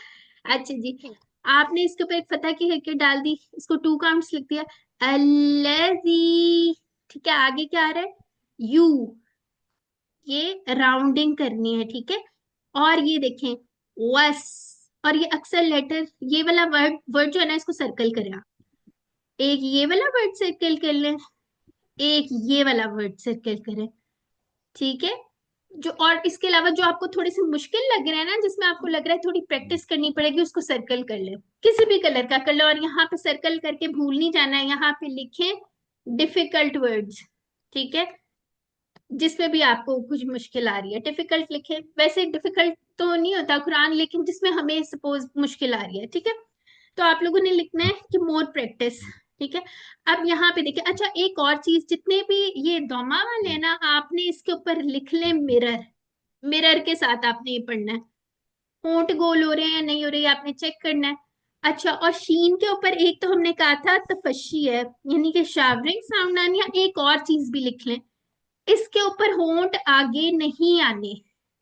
A: अच्छा जी,
E: ठीक।
A: आपने इसके ऊपर एक फतह की हरकत डाल दी, इसको टू काउंट्स लिख दिया, अल्लज़ी, ठीक है। आगे क्या आ रहा है यू, ये राउंडिंग करनी है, ठीक है। और ये देखें वस, और ये अक्सर लेटर, ये वाला वर्ड वर्ड जो है ना इसको सर्कल करें आप, एक ये वाला वर्ड सर्कल कर लें, एक ये वाला वर्ड सर्कल करें, ठीक है। जो और इसके अलावा जो आपको थोड़े से मुश्किल लग रहे हैं ना, जिसमें आपको लग रहा है थोड़ी प्रैक्टिस करनी पड़ेगी, उसको सर्कल कर ले, किसी भी कलर का कर लो, और यहाँ पे सर्कल करके भूल नहीं जाना है, यहाँ पे लिखें डिफिकल्ट वर्ड्स, ठीक है। जिसमें भी आपको कुछ मुश्किल आ रही है डिफिकल्ट लिखे, वैसे डिफिकल्ट तो नहीं होता कुरान, लेकिन जिसमें हमें सपोज मुश्किल आ रही है, ठीक है, तो आप लोगों ने लिखना है कि मोर प्रैक्टिस, ठीक है। अब यहाँ पे देखिए, अच्छा एक और चीज, जितने भी ये दोमा वाले हैं ना, आपने इसके ऊपर लिख ले मिरर, मिरर के साथ आपने ये पढ़ना है, होंठ गोल हो रहे हैं या नहीं हो रहे आपने चेक करना है। अच्छा, और शीन के ऊपर एक तो हमने कहा था तफशी है, यानी कि शावरिंग साउंड आनी, या एक और चीज भी लिख लें, इसके ऊपर होंठ आगे नहीं आने,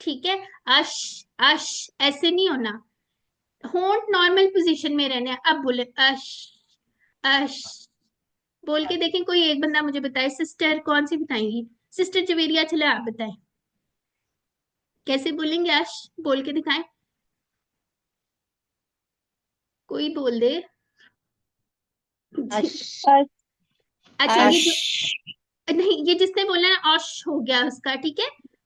A: ठीक है। अश, अश ऐसे नहीं होना, होंठ नॉर्मल पोजीशन में रहने हैं। अब बोले अश, अश बोल के देखें, कोई एक बंदा मुझे बताए, सिस्टर कौन सी बताएंगी, सिस्टर जवेरिया, चले आप बताएं कैसे बोलेंगे अश, बोल के दिखाएं, कोई बोल दे।
B: अश,
A: अच्छा ये
B: अश,
A: जो, नहीं ये जिसने बोला ना अश हो गया उसका, ठीक है।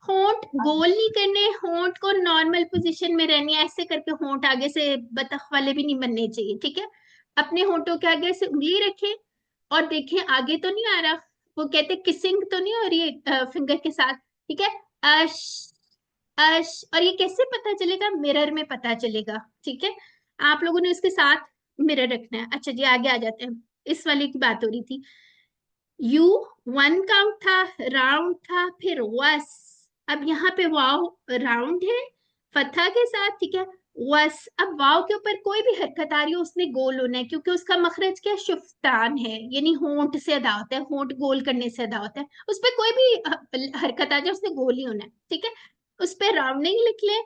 A: होंठ गोल नहीं करने, होंठ को नॉर्मल पोजीशन में रहनी है, ऐसे करके होंठ आगे से बतख वाले भी नहीं बनने चाहिए, ठीक है। अपने होंठों के आगे से उंगली रखें और देखें आगे तो नहीं आ रहा, वो कहते किसिंग तो नहीं हो रही है फिंगर के साथ, ठीक है। अश, अश, और ये कैसे पता चलेगा, मिरर में पता चलेगा, ठीक है। आप लोगों ने उसके साथ मिरर रखना है। अच्छा जी आगे आ जाते हैं, इस वाले की बात हो रही थी, यू वन काउंट था, राउंड था, फिर वस, अब यहाँ पे वाव राउंड है फतह के साथ, ठीक है। वस, अब वाव के ऊपर कोई भी हरकत आ रही हो उसने गोल होना है, क्योंकि उसका मखरज क्या शुफ्तान है, यानी होंठ से अदा होता है, होंठ गोल करने से अदा होता है, उस पर कोई भी हरकत आ जाए उसने गोल ही होना है, ठीक है। उस पर राउंडिंग लिख ले,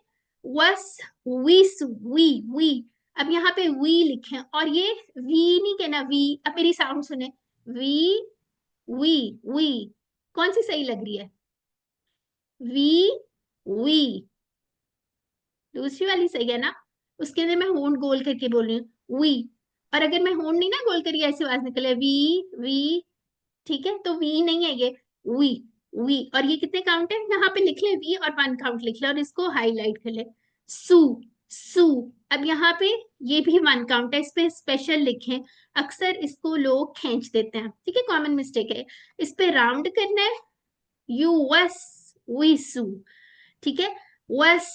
A: वस, वीस, वी, अब यहाँ पे वी लिखे, और ये वी नहीं कहना, वी, अब मेरी साउंड सुने, वी, वी, कौन सी सही लग रही है, वी, वी, दूसरी वाली सही है ना, उसके अंदर मैं होंठ गोल करके बोल रही हूँ वी, और अगर मैं होंठ नहीं ना गोल करी ऐसी आवाज निकले वी, वी, ठीक है, तो वी नहीं है ये, वी, वी, और ये कितने काउंट है यहाँ पे लिख ले, वी और वन काउंट लिख ले, और इसको हाईलाइट कर ले, सू, सू, अब यहाँ पे ये भी वन काउंट है, इस पे स्पेशल लिखें, अक्सर इसको लोग खींच देते हैं, ठीक है, कॉमन मिस्टेक है, इस पे राउंड करना है, यू वस, विसु, ठीक है। वस,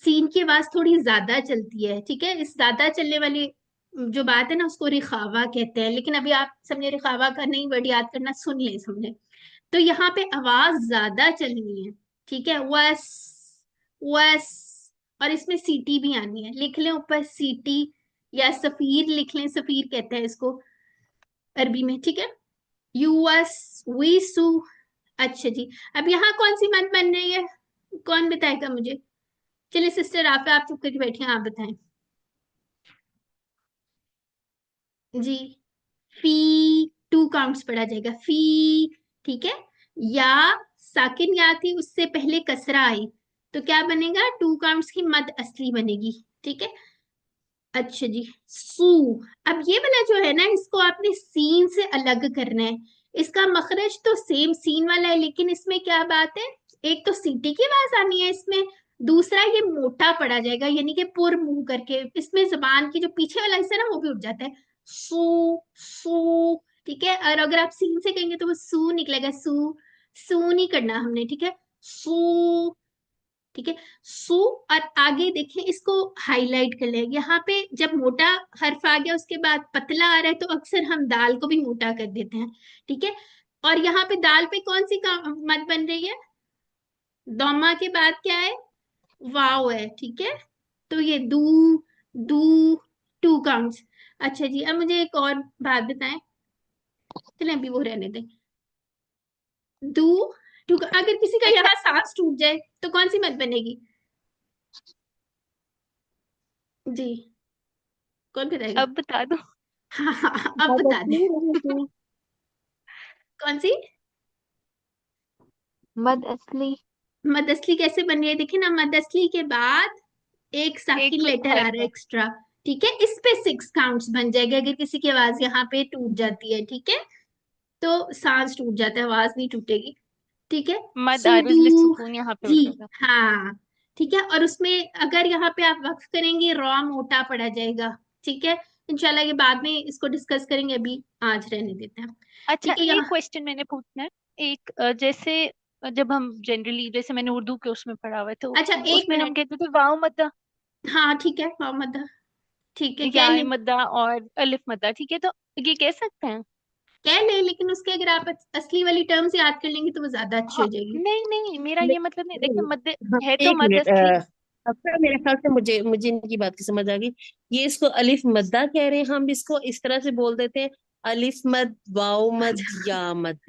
A: सीन की आवाज थोड़ी ज्यादा चलती है, ठीक है, इस ज्यादा चलने वाली जो बात है ना उसको रिखावा कहते हैं, लेकिन अभी आप सबने रिखावा का नहीं वर्ड याद करना, सुन ले समझे, तो यहाँ पे आवाज ज्यादा चलनी है, ठीक है, वस, वस, और इसमें सीटी भी आनी है, लिख लें ऊपर सीटी, या सफीर लिख लें, सफीर कहते हैं इसको अरबी में, ठीक है। यूएस, वीसु, अच्छा जी, अब यहाँ कौन सी मत बन रही है, कौन बताएगा मुझे, चलिए सिस्टर आप चुप करके बैठिए, आप बताएं जी। फी, टू काउंट्स पढ़ा जाएगा, फी, ठीक है। या साकिन या थी उससे पहले कसरा आई, तो क्या बनेगा, टू काउंट्स की मद असली बनेगी, ठीक है। अच्छा जी, सू, अब ये वाला जो है ना इसको आपने सीन से अलग करना है, इसका मखरज तो सेम सीन वाला है, लेकिन इसमें क्या बात है, एक तो सीटी की आवाज आनी है इसमें, दूसरा ये मोटा पड़ा जाएगा, यानी कि पुर मुंह करके इसमें जबान की जो पीछे वाला हिस्सा है ना वो भी उठ जाता है, सू सू। ठीक है, और अगर आप सीन से कहेंगे तो वो सू निकलेगा, सू सू नहीं करना हमने, ठीक है, सू। ठीक है, सू। और आगे देखें, इसको हाईलाइट कर ले, यहाँ पे जब मोटा हर्फ आ गया उसके बाद पतला आ रहा है तो अक्सर हम दाल को भी मोटा कर देते हैं। ठीक है, और यहाँ पे दाल पे कौन सी मत बन रही है, दौमा के बाद क्या है, वाव है। ठीक है, तो ये दू दू, टू काउंट्स। अच्छा जी, अब मुझे एक और बात बताएं, चलें अभी वो रहने दें। दू टू, अगर किसी का
E: अच्छा
A: यहाँ सांस टूट जाए तो कौन सी मत बनेगी जी, कौन बताएगा?
E: अब बता दो।
A: हाँ हाँ हाँ, अब
F: मद
A: बता दे।
F: असली रहेगी।
A: कौन सी?
D: मद असली।
A: मद असली कैसे बन रही है, देखिए ना, मद असली के बाद एक साकिन
E: एक
A: लेटर आ
E: हर
A: रहा है एक्स्ट्रा। ठीक है, इस पे 6 काउंट्स बन जाएगा अगर किसी की आवाज यहाँ पे टूट जाती है। ठीक है, तो सांस टूट जाता है, आवाज नहीं टूटेगी। ठीक है,
E: मद
A: सुदू
E: आरुज सुकून यहाँ पे
A: जी,
E: उठेगा।
A: हाँ। ठीक है, और उसमें अगर यहाँ पे आप वक्फ करेंगे रॉ मोटा पड़ा जाएगा। ठीक है, इंशाल्लाह ये बाद में इसको डिस्कस करेंगे, अभी आज रहने देते हैं।
E: अच्छा,
A: ठीक है,
E: एक
A: यहाँ
E: क्वेश्चन मैंने पूछना है। एक जैसे जब हम जनरली, जैसे मैंने उर्दू के उसमें पढ़ा हुआ है, तो
A: अच्छा एक
E: उसमें हम
A: मिनट,
E: कहते थे वाव मद्दा,
A: हाँ ठीक है, मोहम्मद, ठीक है,
E: या मद्दा और अलिफ मद्दा, ठीक है, तो ये कह सकते हैं?
A: कह ले, लेकिन उसके अगर आप असली वाली टर्म्स याद कर लेंगे तो वो ज्यादा अच्छी
E: हाँ,
A: हो जाएगी।
E: नहीं नहीं, मेरा
F: नहीं,
E: ये मतलब नहीं, देखिए
F: नहीं,
E: मद्दे
F: हाँ,
E: है तो
F: एक
E: मद
F: मिनट।
E: असली।
F: अब तो मेरे ख्याल से मुझे मुझे इनकी बात की समझ आ गई। ये इसको अलिफ मद्दा कह रहे हैं, हम इसको इस तरह से बोल देते हैं, अलिफ मद, वाव मद, या मद।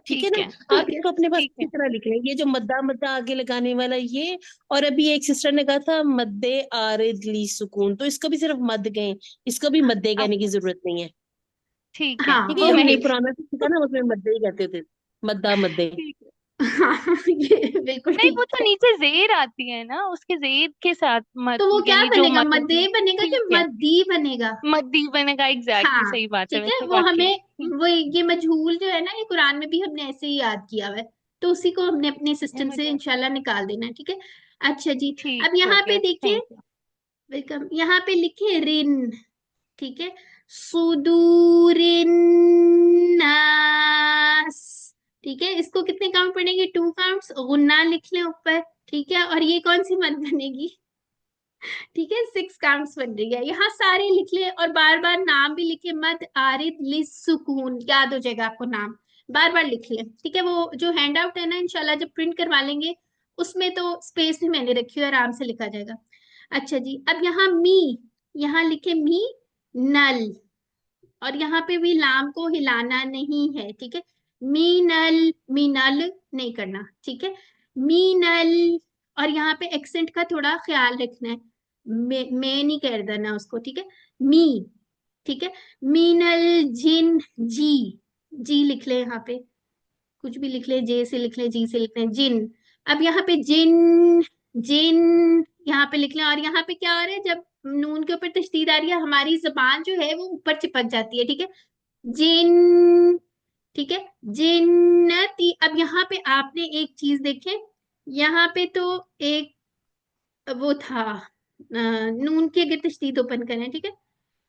F: ठीक है
E: ठीक
F: ना?
E: है,
F: आप
A: ठीक है,
F: इसको अपने पास
E: ठीक
F: इसी
E: है।
F: तरह लिख लें, ये जो मद्दा मद्दा आगे लगाने वाला ये। और अभी एक सिस्टर ने कहा था मद्दे आरिद ली सुकून, तो इसको भी सिर्फ मद गए, इसको भी मद्दे कहने की जरूरत नहीं है।
E: ठीक है,
A: हाँ
F: ठीक है,
A: वो मैं
F: हमने
A: लिख
F: पुराना सीखा ना, उसमें मद्दे ही कहते थे, मद्दा मद्दे।
E: ठीक है।
A: हाँ ये बिल्कुल
E: नहीं, वो
A: ठीक
E: तो
A: है।
E: नीचे जेर आती है ना, उसके जेर के साथ मत,
A: तो वो क्या
E: यानी जो
A: बनेगा,
E: मत होती
A: मदे
E: है।
A: बनेगा कि
E: ठीक है,
A: मद्दी बनेगा?
E: मद्दी बनेगा, एग्जैक्टली
A: हाँ
E: सही बात है,
A: ठीक है,
E: वैसे
A: वो
E: वाकई
A: हमें,
E: ठीक
A: वो ये मजहूल जो है ना, ये कुरान में भी हमने ऐसे ही याद किया हुआ है, तो उसी को हमने अपने
E: है
A: सिस्टम से
E: मुझे।
A: इंशाल्लाह निकाल देना है। ठीक है, अच्छा जी,
E: ठीक
A: अब
E: हो
A: यहाँ पे
E: गया,
A: देखिए,
E: थैंक यू।
A: वेलकम, यहाँ पे लिखे रिन। ठीक है, सुदूरिन्नास। ठीक है, इसको कितने काउंट पड़ेंगे, 2 काउंट्स, गुन्ना लिख लें ऊपर। ठीक है, और ये कौन सी मत बनेगी, ठीक है, 6 काउंट्स बन रही है, यहाँ सारे लिख ले, और बार बार नाम भी लिखे, मद आरिद लिस सुकून, याद हो जाएगा आपको नाम, बार बार लिख ले। ठीक है, वो जो हैंड आउट है ना, इंशाल्लाह जब प्रिंट करवा लेंगे उसमें तो स्पेस भी मैंने रखी है, आराम से लिखा जाएगा। अच्छा जी, अब यहाँ मी, यहाँ लिखे मी नल, और यहाँ पे भी लाम को हिलाना नहीं है। ठीक है, मीनल, मीनल नहीं करना। ठीक है, मीनल, और यहाँ पे एक्सेंट का थोड़ा ख्याल रखना है, मैं नहीं कर देना उसको। ठीक है, मी। ठीक है, मीनल जिन, जी, जी लिख ले, यहाँ पे कुछ भी लिख ले, जे से लिख ले, जी से लिख ले, जिन। अब यहाँ पे जिन, जिन यहाँ पे लिख लें, और यहाँ पे क्या हो रहा है, जब नून के ऊपर तशदीद आ रही है, हमारी जबान जो है वो ऊपर चिपक जाती है। ठीक है, जिन। ठीक है, जिन्नती। अब यहाँ पे आपने एक चीज देखे, यहाँ पे तो एक वो था, नून की अगर तशदीद ओपन करें, ठीक है,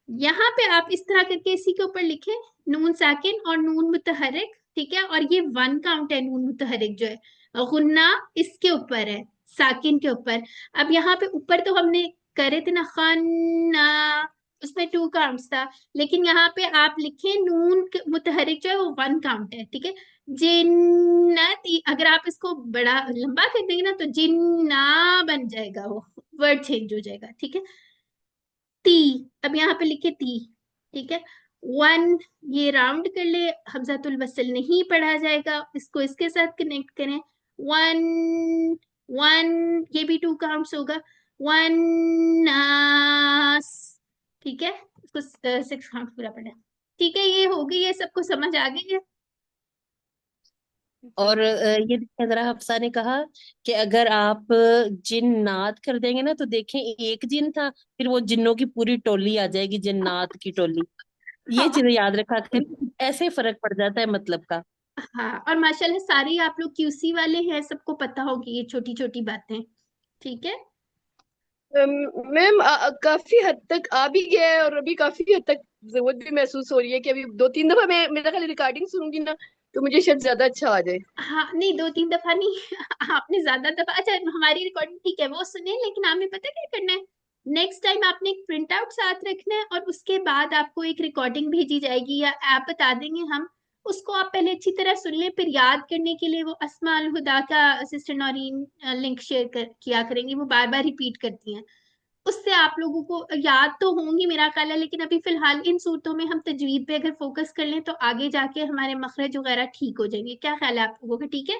A: यहाँ पे आप इस तरह करके इसी के ऊपर लिखे, नून साकिन और नून मुतहरिक। ठीक है, और ये 1 काउंट है, नून मुतहरिक जो है, गुन्ना इसके ऊपर है, साकिन के ऊपर। अब यहाँ पे ऊपर तो हमने करे थे ना, खन्ना, उसमें 2 काउंट्स था, लेकिन यहाँ पे आप लिखे नून मुतहरिक जो है वो 1 काउंट है। ठीक है, जिन्नती, अगर आप इसको बड़ा लंबा कर देंगे ना तो जिन्ना बन जाएगा, वो वर्ड चेंज हो जाएगा। ठीक है, ती, अब यहाँ पे लिखे ती। ठीक है, 1, ये राउंड कर ले, हमजातुल वसल नहीं पढ़ा जाएगा, इसको इसके साथ कनेक्ट करें, 1 1, ये भी 2 काउंट्स होगा, 1 नास। ठीक है, इसको 6 काउंट पूरा पढ़ा। ठीक है, ये हो गई, ये सबको समझ आ गई है।
F: और ये ज़रा हफ्सा ने कहा कि अगर आप जिन्नात कर देंगे ना, तो देखें एक जिन था, फिर वो जिन्नों की पूरी टोली आ जाएगी, जिन्नात की टोली। ये
A: हाँ
F: चीजें याद रखा करें, ऐसे फर्क पड़ जाता है मतलब का।
A: हाँ, और माशाल्लाह सारे ही आप लोग क्यूसी वाले हैं, सबको पता होगी ये छोटी छोटी बातें। ठीक है।
C: मैम काफी हद तक आ भी गया है, और अभी काफी हद तक जरूरत भी महसूस हो रही है कि अभी 2-3 दफा मैं मेरा खाली रिकॉर्डिंग सुनूंगी ना, तो मुझे शायद ज्यादा अच्छा आ जाए।
A: हाँ नहीं, 2-3 दफा नहीं आपने ज्यादा दफा, अच्छा हमारी रिकॉर्डिंग ठीक है वो सुने, लेकिन आपने पता क्या करना है, नेक्स्ट टाइम आपने एक प्रिंट आउट साथ रखना है, और उसके बाद आपको एक रिकॉर्डिंग भेजी जाएगी या ऐप बता देंगे हम, उसको आप पहले अच्छी तरह सुन लें, फिर याद करने के लिए वो अस्मा अल हुदा का सिस्टर नौरीन लिंक शेयर किया करेंगी, वो बार बार रिपीट करती हैं, उससे आप लोगों को याद तो होंगी मेरा ख्याल है, लेकिन अभी फिलहाल इन सूरतों में हम तजवीद पे अगर फोकस कर लें तो आगे जाके हमारे मखरज वगैरह ठीक हो जाएंगे। क्या ख्याल है आप लोगों का? ठीक है।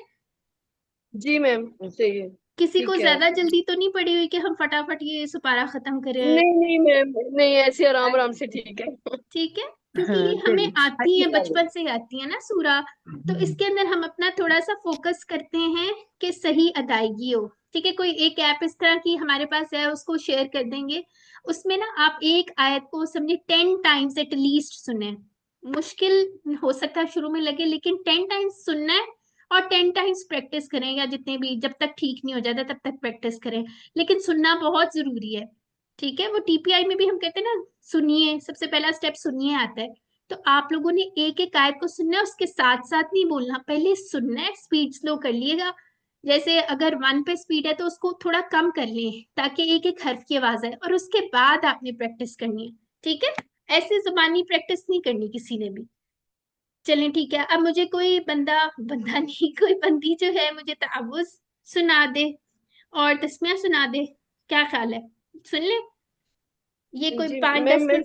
C: जी मैम, सही है।
A: किसी को
C: ठीक है।
A: ज्यादा जल्दी तो नहीं पड़ी हुई कि हम फटाफट ये सुपारा खत्म करें?
C: नहीं नहीं मैम, नहीं, ऐसे आराम आराम से ठीक है।
A: ठीक है, क्योंकि
F: हाँ
A: ये हमें
F: चलिए।
A: आती है, बचपन से आती है ना सूरा, तो इसके अंदर हम अपना थोड़ा सा फोकस करते हैं कि सही अदायगी हो। ठीक है, कोई एक ऐप इस तरह की हमारे पास है, उसको शेयर कर देंगे, उसमें ना आप एक आयत को समझे 10 टाइम्स एटलीस्ट सुने। मुश्किल हो सकता है शुरू में लगे, लेकिन 10 टाइम्स सुनना है, और 10 टाइम्स प्रैक्टिस करें, या जितने भी, जब तक ठीक नहीं हो जाता तब तक प्रैक्टिस करें, लेकिन सुनना बहुत जरूरी है। ठीक है, वो टीपीआई में भी हम कहते हैं ना, सुनिए, सबसे पहला स्टेप सुनिए आता है, तो आप लोगों ने एक एक आयत को सुनना है, उसके साथ साथ नहीं बोलना, पहले सुनना है, स्पीड स्लो कर लिएगा, जैसे अगर 1 पे स्पीड है तो उसको थोड़ा कम कर लें, ताकि एक एक हर्फ की आवाज आए, और उसके बाद आपने प्रैक्टिस करनी है। ठीक है, ऐसे जुबानी प्रैक्टिस नहीं करनी किसी ने भी। चलें ठीक है, अब मुझे कोई बंदा बंदा नहीं, कोई बंदी जो है मुझे तावुज सुना दे और तस्मिया सुना दे। क्या ख्याल है? सुन ले, ये कोई
C: जी
A: पाँच
C: मैम,
A: दस
C: मैं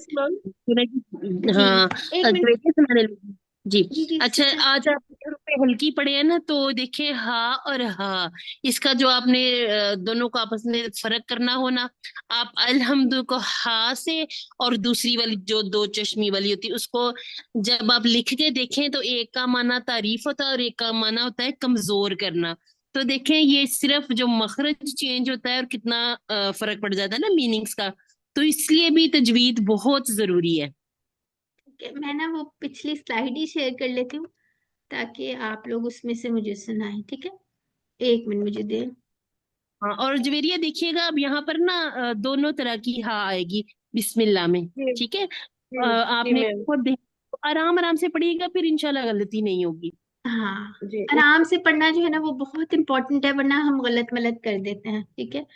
A: मिनट जी,
F: हाँ,
A: एक मिनट।
F: जुड़ेगी सुनाने लगी। जी।
A: जी जी
F: अच्छा,
A: सिस्टर।
F: आज आप पे हल्की पड़े हैं ना, तो देखिए हा और हा, इसका जो आपने दोनों को आपस में फर्क करना हो ना, आप अलहम्द को हा से, और दूसरी वाली जो दो चश्मी वाली होती है उसको जब आप लिख के देखें, तो एक का माना तारीफ होता है और एक का माना होता है कमजोर करना। तो देखें, ये सिर्फ जो मखरज चेंज होता है और कितना फर्क पड़ जाता है ना मीनिंग्स का, तो इसलिए भी तजवीद बहुत जरूरी है।
A: ठीक है, मैं ना वो पिछली स्लाइड ही शेयर कर लेती हूँ, ताकि आप लोग उसमें से मुझे सुनाएं। ठीक है, 1 मिनट मुझे दे।
F: हाँ, और जवेरिया देखिएगा, अब यहाँ पर ना दोनों तरह की हा आएगी बिस्मिल्लाह में।
C: जी
F: ठीक है,
C: जी जी
F: आपने
C: मैम।
F: खुद आराम आराम से पढ़िएगा, फिर इंशाल्लाह गलती नहीं होगी।
A: हाँ,
C: जी
A: आराम से पढ़ना जो है ना वो बहुत इंपॉर्टेंट है, वरना हम गलत मलत कर देते हैं। ठीक है,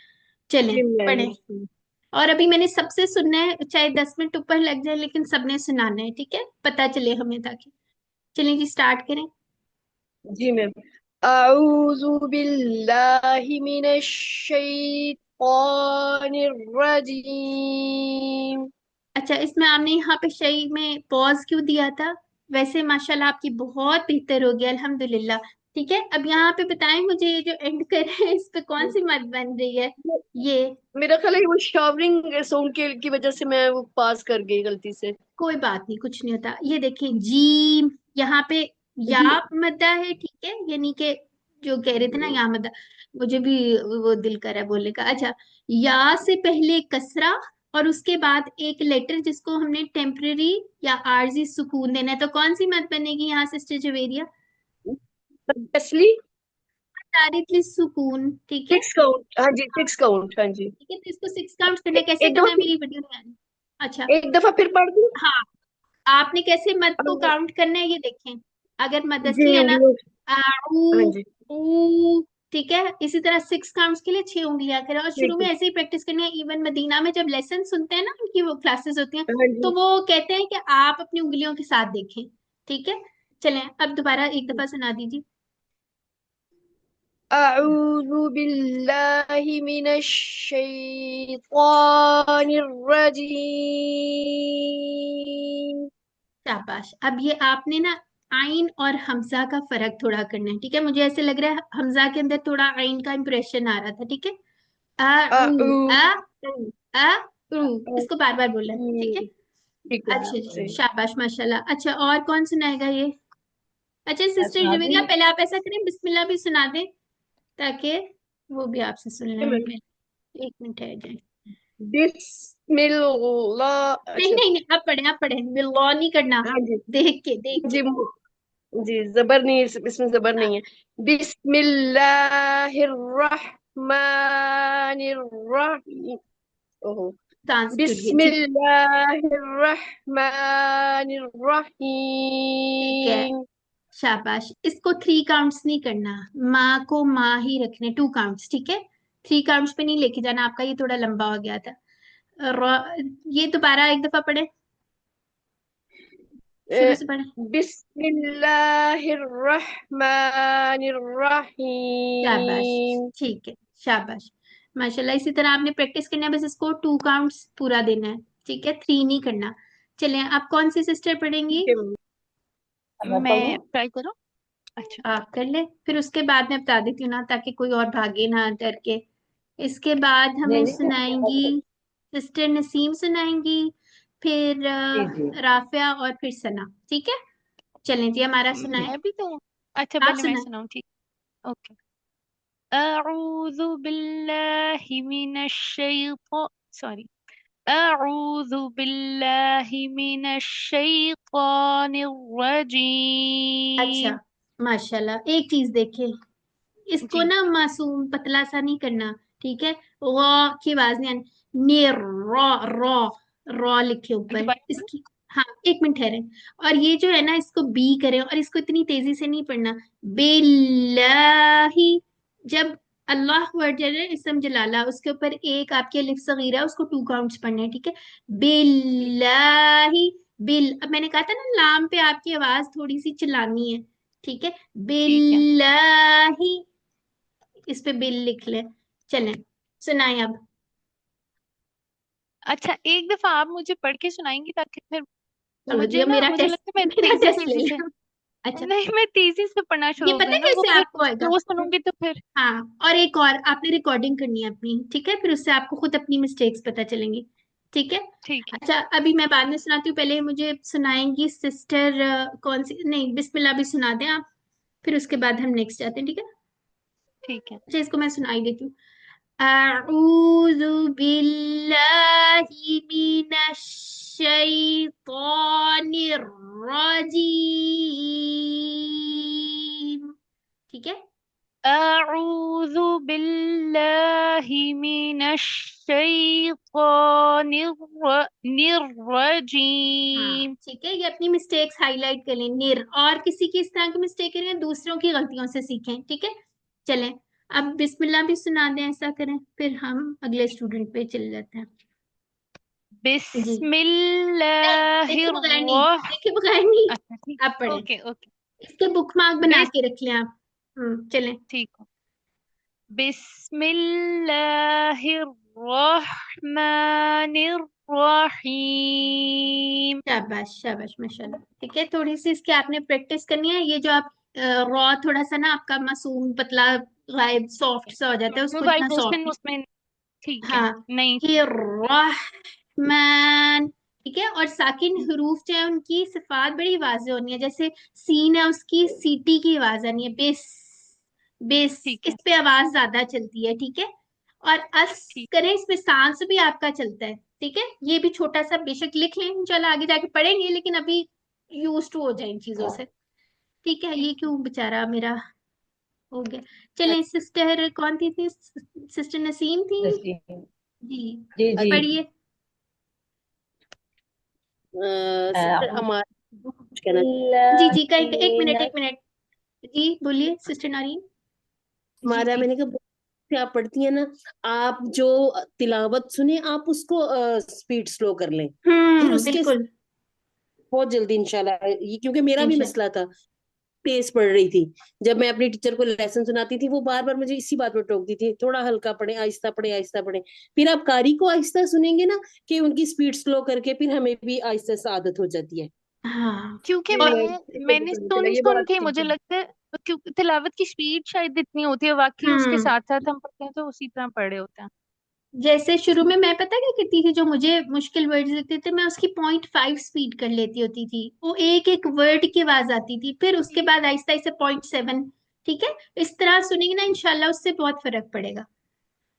A: चलें
C: जी मैम।
A: पढ़ें। और अभी मैंने सबसे सुनना है, चाहे 10 मिनट ऊपर लग जाए, लेकिन सबने सुनाना है। ठीक है, पता चले हमें, ताकि चलें जी स्टार्ट करें।
C: जी मैम। अऊज़ु बिल्लाहि मिनश शैतानिर रजीम।
A: अच्छा, इसमें आपने यहाँ पे शई में पॉज क्यों दिया था? वैसे माशाल्लाह आपकी बहुत बेहतर हो गया, अल्हम्दुलिल्लाह। ठीक है, अब यहाँ पे बताएं मुझे, ये जो एंड कर रहे हैं इस पे कौन सी मद बन रही है? ये
C: मेरा ख्याल है वो शावरिंग साउंड के की वजह से मैं वो पास कर गई गलती से।
A: कोई बात नहीं, कुछ नहीं होता। ये देखिए जीम, यहाँ पे या
C: जी
A: मद्दा है। ठीक है, यानी कि जो कह रहे थे ना या मद्दा, मुझे भी वो दिल कर रहा है बोलने का। अच्छा, या से पहले कसरा, और उसके बाद एक लेटर जिसको हमने टेम्पररी या आरजी सुकून देना है, तो कौन सी मत बनेगी यहाँ सिस्टर जवेरिया?
C: असली
A: तारितली सुकून। ठीक है।
C: 6 काउंट, हाँ जी, 6 काउंट, हाँ जी।
A: ठीक है, तो इसको 6 काउंट करना कैसे
C: एक
A: करना है,
C: दफा,
A: मेरी वीडियो में आनी। अच्छा,
C: एक दफा फिर पढ़ दूं।
A: हाँ, आपने कैसे मद को काउंट करना है ये देखें। अगर मद
C: जी
A: असली है ना,
C: जी, हाँ
A: आऊ,
C: जी,
A: ऊ, ठीक है, इसी तरह 6 काउंट्स के लिए 6 उंगलियां करें, और शुरू
C: ठीक
A: में
C: है,
A: ऐसे ही प्रैक्टिस करनी है। इवन मदीना में जब लेसन सुनते हैं ना, उनकी वो क्लासेस होती हैं,
C: हाँ
A: तो
C: जी।
A: वो कहते हैं कि आप अपनी उंगलियों के साथ देखें। ठीक है, चलें अब दोबारा एक दफा सुना दीजिए।
C: अऊज़ु बिल्लाहि मिनश शैतानिर रजीम।
A: शाबाश। अब ये आपने ना आइन और हमजा का फर्क थोड़ा करना है। ठीक है, मुझे ऐसे लग रहा है हमजा के अंदर थोड़ा आइन का इंप्रेशन आ रहा था। ठीक है, आ ऊ, आ
C: अऊज़ु,
A: आ ऊ, इसको बार बार बोलना है। ठीक है,
C: ठीक है
A: अच्छा जी,
C: सही।
A: शाबाश माशाल्लाह। अच्छा, और कौन सुनाएगा ये? अच्छा सिस्टर
B: सुना
A: जवेरिया,
B: दूँ?
A: पहले आप ऐसा करें, बिस्मिल्लाह भी सुना दें, ताकि वो भी आपसे सुन लें। एक मिनट ठहर जाए।
C: बिस्मिल्लाह।
A: नहीं
C: अच्छा।
A: नहीं नहीं, आप पढ़े, बिल्ला नहीं करना,
C: हाँ जी।
A: देख के।
C: जी जी, जबर नहीं है, इसमें जबर
A: हाँ,
C: नहीं है। बिस्मिल्लाहिर्रहमानिर्रहीम। ओहो।
A: डांस स्टूडियो ठीक है। ठीक है,
C: बिस्मिल्लाहिर्रहमानिर्रहीम।
A: शाबाश। इसको 3 काउंट्स नहीं करना, माँ को माँ ही रखने, 2 काउंट्स, ठीक है। 3 काउंट्स पे नहीं लेके जाना, आपका ये थोड़ा लंबा हो गया था। ये दोबारा एक दफा पढ़े, शुरू से पढ़े। शाबाश,
C: बिस्मिल्लाहिर्रहमानिर्रहीम।
A: ठीक है, शाबाश, माशाल्लाह। इसी तरह आपने प्रैक्टिस करना है, बस इसको 2 काउंट्स पूरा देना है, ठीक है, 3 नहीं करना। चलिए, आप कौन सी सिस्टर पढ़ेंगी?
C: ठीक है मम्मी।
B: अब मैं
E: मैं
B: पढ़ूं?
E: ट्राई करूँ। अच्छा।
A: आप कर ले, फिर उसके बाद मैं बता देती हूँ ना, ताकि कोई और भागे ना डर के। इसके बाद
B: नहीं
A: हमें
B: नहीं,
A: सुनाएंगी सिस्टर नसीम, सुनाएंगी, फिर
B: जी जी।
A: राफिया, और फिर सना, ठीक है। चलें जी, हमारा सुनाए,
E: मैं भी तो। अच्छा,
A: आप
E: पहले मैं
A: सुनाए।
E: सुनाऊँ, ठीक। ओके। अऊज़ु बिल्लाहि मिनश शैतान सॉरी अऊज़ु बिल्लाहि मिनश शैतानिर
A: अच्छा,
E: रजीम।
A: माशाल्लाह। एक चीज देखे, इसको
E: जी।
A: ना मासूम पतला सा नहीं करना, ठीक है। रॉ की आवाज नहीं आनी, निर, रॉ, रॉ, रॉ लिखे ऊपर
E: दोबारा करो।
A: इसकी। हाँ, 1 मिनट ठहरे। और ये जो है ना, इसको बी करें, और इसको इतनी तेजी से नहीं पढ़ना। बिल्लाही, जब अल्लाह वर्ड जो है इसम जलाला, उसके ऊपर एक आपकी अलिफ सगीरा है, उसको 2 काउंट्स पढ़ने हैं, ठीक है।
E: ठीक।
A: बिल्लाही, अब मैंने कहा था ना, लाम पे आपकी आवाज थोड़ी सी चिल्लानी है, ठीक है।
E: ठीक है।
A: बिल्लाही, इस पे बिल लिख ले। चलें, सुनाए अब।
E: अच्छा, एक दफा आप मुझे पढ़ के सुनाएंगी, ताकि फिर
A: चलो जी,
E: मुझे
A: अब
E: ना,
A: मेरा
E: मुझे
A: टेस्ट
E: लगता है मैं
A: मेरा
E: तेजी
A: टेस्ट ले
E: तेजी
A: ले।
E: से,
A: अच्छा,
E: नहीं, मैं तेजी से पढ़ना
A: ये
E: शुरू हो
A: पता
E: गई
A: है
E: ना, वो
A: कैसे
E: फिर
A: आपको आएगा?
E: रोज सुनूंगी तो फिर।
A: हाँ, और एक और, आपने रिकॉर्डिंग करनी है अपनी, ठीक है, फिर उससे आपको खुद अपनी मिस्टेक्स पता चलेंगी, ठीक है।
E: ठीक है।
A: अच्छा, अभी मैं बाद में सुनाती हूँ, पहले मुझे सुनाएंगी सिस्टर, कौन सी, नहीं, बिस्मिल्लाह भी सुना दें आप, फिर उसके बाद हम नेक्स्ट जाते हैं, ठीक है।
E: ठीक है।
A: अच्छा, इसको मैं सुनाई देती हूँ। अऊज़ु बिल्लाहि मिनश शैतानिर रजीम, ठीक है।
E: अऊज़ु बिल्लाहि मिनश शैतानिर
A: हाँ,
E: रजीम।
A: ठीक है, ये अपनी मिस्टेक्स हाईलाइट कर लें, निर, और किसी की इस तरह की मिस्टेक करें, दूसरों की गलतियों से सीखें, ठीक है। चलें, अब बिस्मिल्लाह भी सुना दें, ऐसा करें, फिर हम अगले स्टूडेंट पे चले जाते हैं। जी, नहीं,
E: बिस्मिल्लाहिर
A: देखे बगैर नहीं,
E: अच्छा, ठीक।
A: आप पढ़ें।
E: Okay okay.
A: इसके बुक मार्क बना
E: बिस
A: के रख लें आप। चलें।
E: ठीक हो। बिस्मिल्लाहिर्रहमानिर रहीम।
A: शाबाश, शाबाश, माशाल्लाह, ठीक है। थोड़ी सी इसकी आपने प्रैक्टिस करनी है, ये जो आप रॉ थोड़ा सा ना आपका मासूम पतला गायब सॉफ्ट सा हो जाता है,
E: वो
A: उसको इतना
E: वाइब्रेशन
A: सॉफ्ट।
E: उसमें। ठीक है।
A: हाँ,
E: नहीं।
A: ये रहमान, ठीक है। और साकिन हरूफ जो है उनकी सिफात बड़ी वाज़ेह होनी है, जैसे सीन है उसकी सीटी की आवाज आनी है, बेस, बेस,
E: ठीक
A: इस
E: है।
A: पे आवाज ज्यादा चलती है, ठीक है। और अस
E: ठीक।
A: करें, इसमें सांस भी आपका चलता है, ठीक है। ये भी छोटा सा बेशक लिख लें, इंशाल्लाह आगे जाके पढ़ेंगे, लेकिन अभी यूज टू हो जाए इन चीजों से, ठीक है। ये
E: ठीक है।
A: क्यों बेचारा मेरा हो गया।
E: अ-
A: चलें, सिस्टर कौन थी सिस्टर नसीम थी।
B: नसीम।
A: जी,
B: जी जी।
A: पढ़िए।
C: सिस्टर
B: अऊज़ु
C: अमार कुछ कहना।
A: जी जी, का
B: बिल्लाहि
A: एक मिनट,
B: मिनश।
A: 1 मिनट। जी बोलिए सिस्टर नारीन। जी
C: हमारा,
A: जी।
C: मैंने कहा से आप पढ़ती हैं ना, आप जो तिलावत सुने आप उसको स्पीड स्लो कर लें, फिर उसके
A: बिल्कुल,
C: बहुत जल्दी इंशाल्लाह। ये क्योंकि मेरा भी
A: इंशाल्लाह।
C: मसला था, तेज पढ़ रही थी, जब मैं अपनी टीचर को लेसन सुनाती थी वो बार बार मुझे इसी बात पर टोकती थी, थोड़ा हल्का पढ़े, आहिस्ता पढ़े, आहिस्ता पढ़े। फिर आप कारी को आहिस्ता सुनेंगे ना, कि उनकी स्पीड स्लो करके फिर हमें भी आहिस्ता से आदत हो जाती है।
A: हाँ,
E: क्योंकि
A: और
E: मैंने सुन
C: ये बहुत
E: सुन के
C: अच्छी
E: मुझे
C: चीज।
E: लगता है, क्योंकि तिलावत की स्पीड शायद इतनी होती है, बाकी उसके
A: हम्म
E: साथ साथ हम पढ़ते हैं तो उसी तरह पढ़े होते हैं।
A: जैसे शुरू में मैं पता क्या करती थी, जो मुझे मुश्किल वर्ड्स देते थे, मैं उसकी 0.5 स्पीड कर लेती होती थी, वो एक एक वर्ड की आवाज आती थी, फिर उसके बाद आहिस्ता आहिस्ता 0.7, ठीक है। इस तरह सुनेंगे ना, इंशाल्लाह उससे बहुत फर्क पड़ेगा।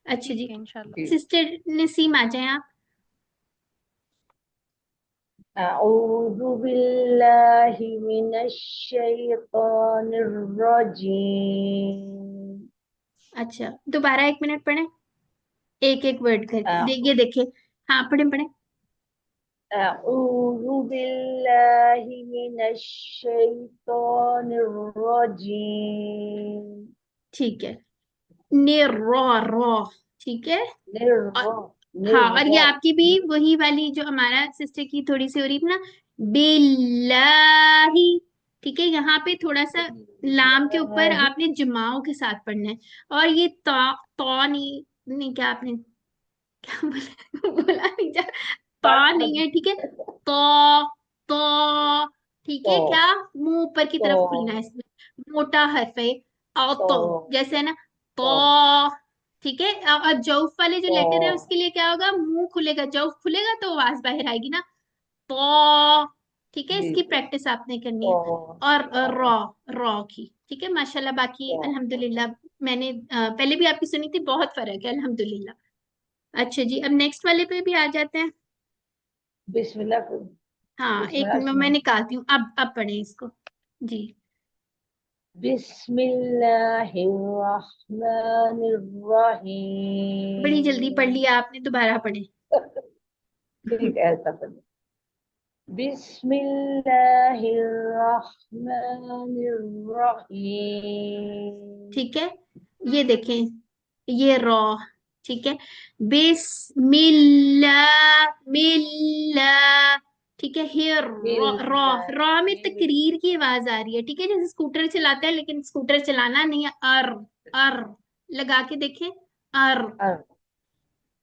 A: अच्छा
E: ठीक
A: जी,
E: है इंशाल्लाह।
B: जी।
A: सिस्टर नसीम आ जाए आप।
B: अऊज़ु बिल्लाहि मिनश शैतानिर रजीम।
A: अच्छा, दोबारा 1 मिनट पढ़े, एक एक वर्ड करके
B: अ-
A: ये देखे। हाँ पढ़े पढ़े।
B: अऊज़ु बिल्लाहि मिनश शैतानिर रजीम।
A: ठीक है, ने रॉ, ठीक है। और
B: निर्रा
A: हाँ, और ये
B: निर्रा
A: आपकी भी वही वाली जो हमारा सिस्टर की थोड़ी सी हो रही थी ना, बिल्लाही, ठीक है। यहाँ पे थोड़ा सा लाम के ऊपर
B: बिल्लाहि।
A: आपने जमाओं के साथ पढ़ना है। और ये तो नहीं, नहीं क्या आपने क्या बोला बोला नहीं जा, तो नहीं है, ठीक है। तो ठीक है,
B: तो
A: क्या मुंह ऊपर की तरफ खुलना
B: तो
A: है, इसमें मोटा हर्फ है। तो
B: तो
A: जैसे है ना,
B: तो
A: तो ठीक है। और जौफ वाले जो लेटर है
B: तो
A: उसके लिए क्या होगा, मुंह खुलेगा, जौफ खुलेगा तो आवाज बाहर आएगी ना, तो ठीक है।
B: जी
A: इसकी प्रैक्टिस आपने करनी है।
B: तो
A: और
B: तो
A: रॉ, रॉ की, ठीक है। माशाल्लाह, बाकी
B: तो
A: अल्हम्दुलिल्लाह मैंने पहले भी आपकी सुनी थी, बहुत फर्क है अल्हम्दुलिल्लाह। अच्छा जी, अब नेक्स्ट वाले पे भी आ जाते हैं।
B: बिस्मिल्लाह
A: हाँ, एक
B: बिस्मिल्लाह
A: मैं
B: सुनाए।
A: निकालती हूँ, अब पढ़े इसको जी। बड़ी जल्दी पढ़
B: बिस्मिल्लाहिर्रहमानिर्रहीम।
A: लिया आपने, दोबारा पढ़े।
B: ठीक है, ऐसा कर। बिस्मिल्लाहिर्रहमानिर्रहीम।
A: ठीक है, ये देखें, ये रॉ, ठीक है। बिस्मिल्लाह, मिल्ला, ठीक है। Here raw, raw,
B: Millia
A: raw में
B: मिल
A: तकरीर की आवाज आ रही है, ठीक है। जैसे स्कूटर चलाते हैं, लेकिन स्कूटर चलाना नहीं है। अर लगा के देखें, अर,
B: अर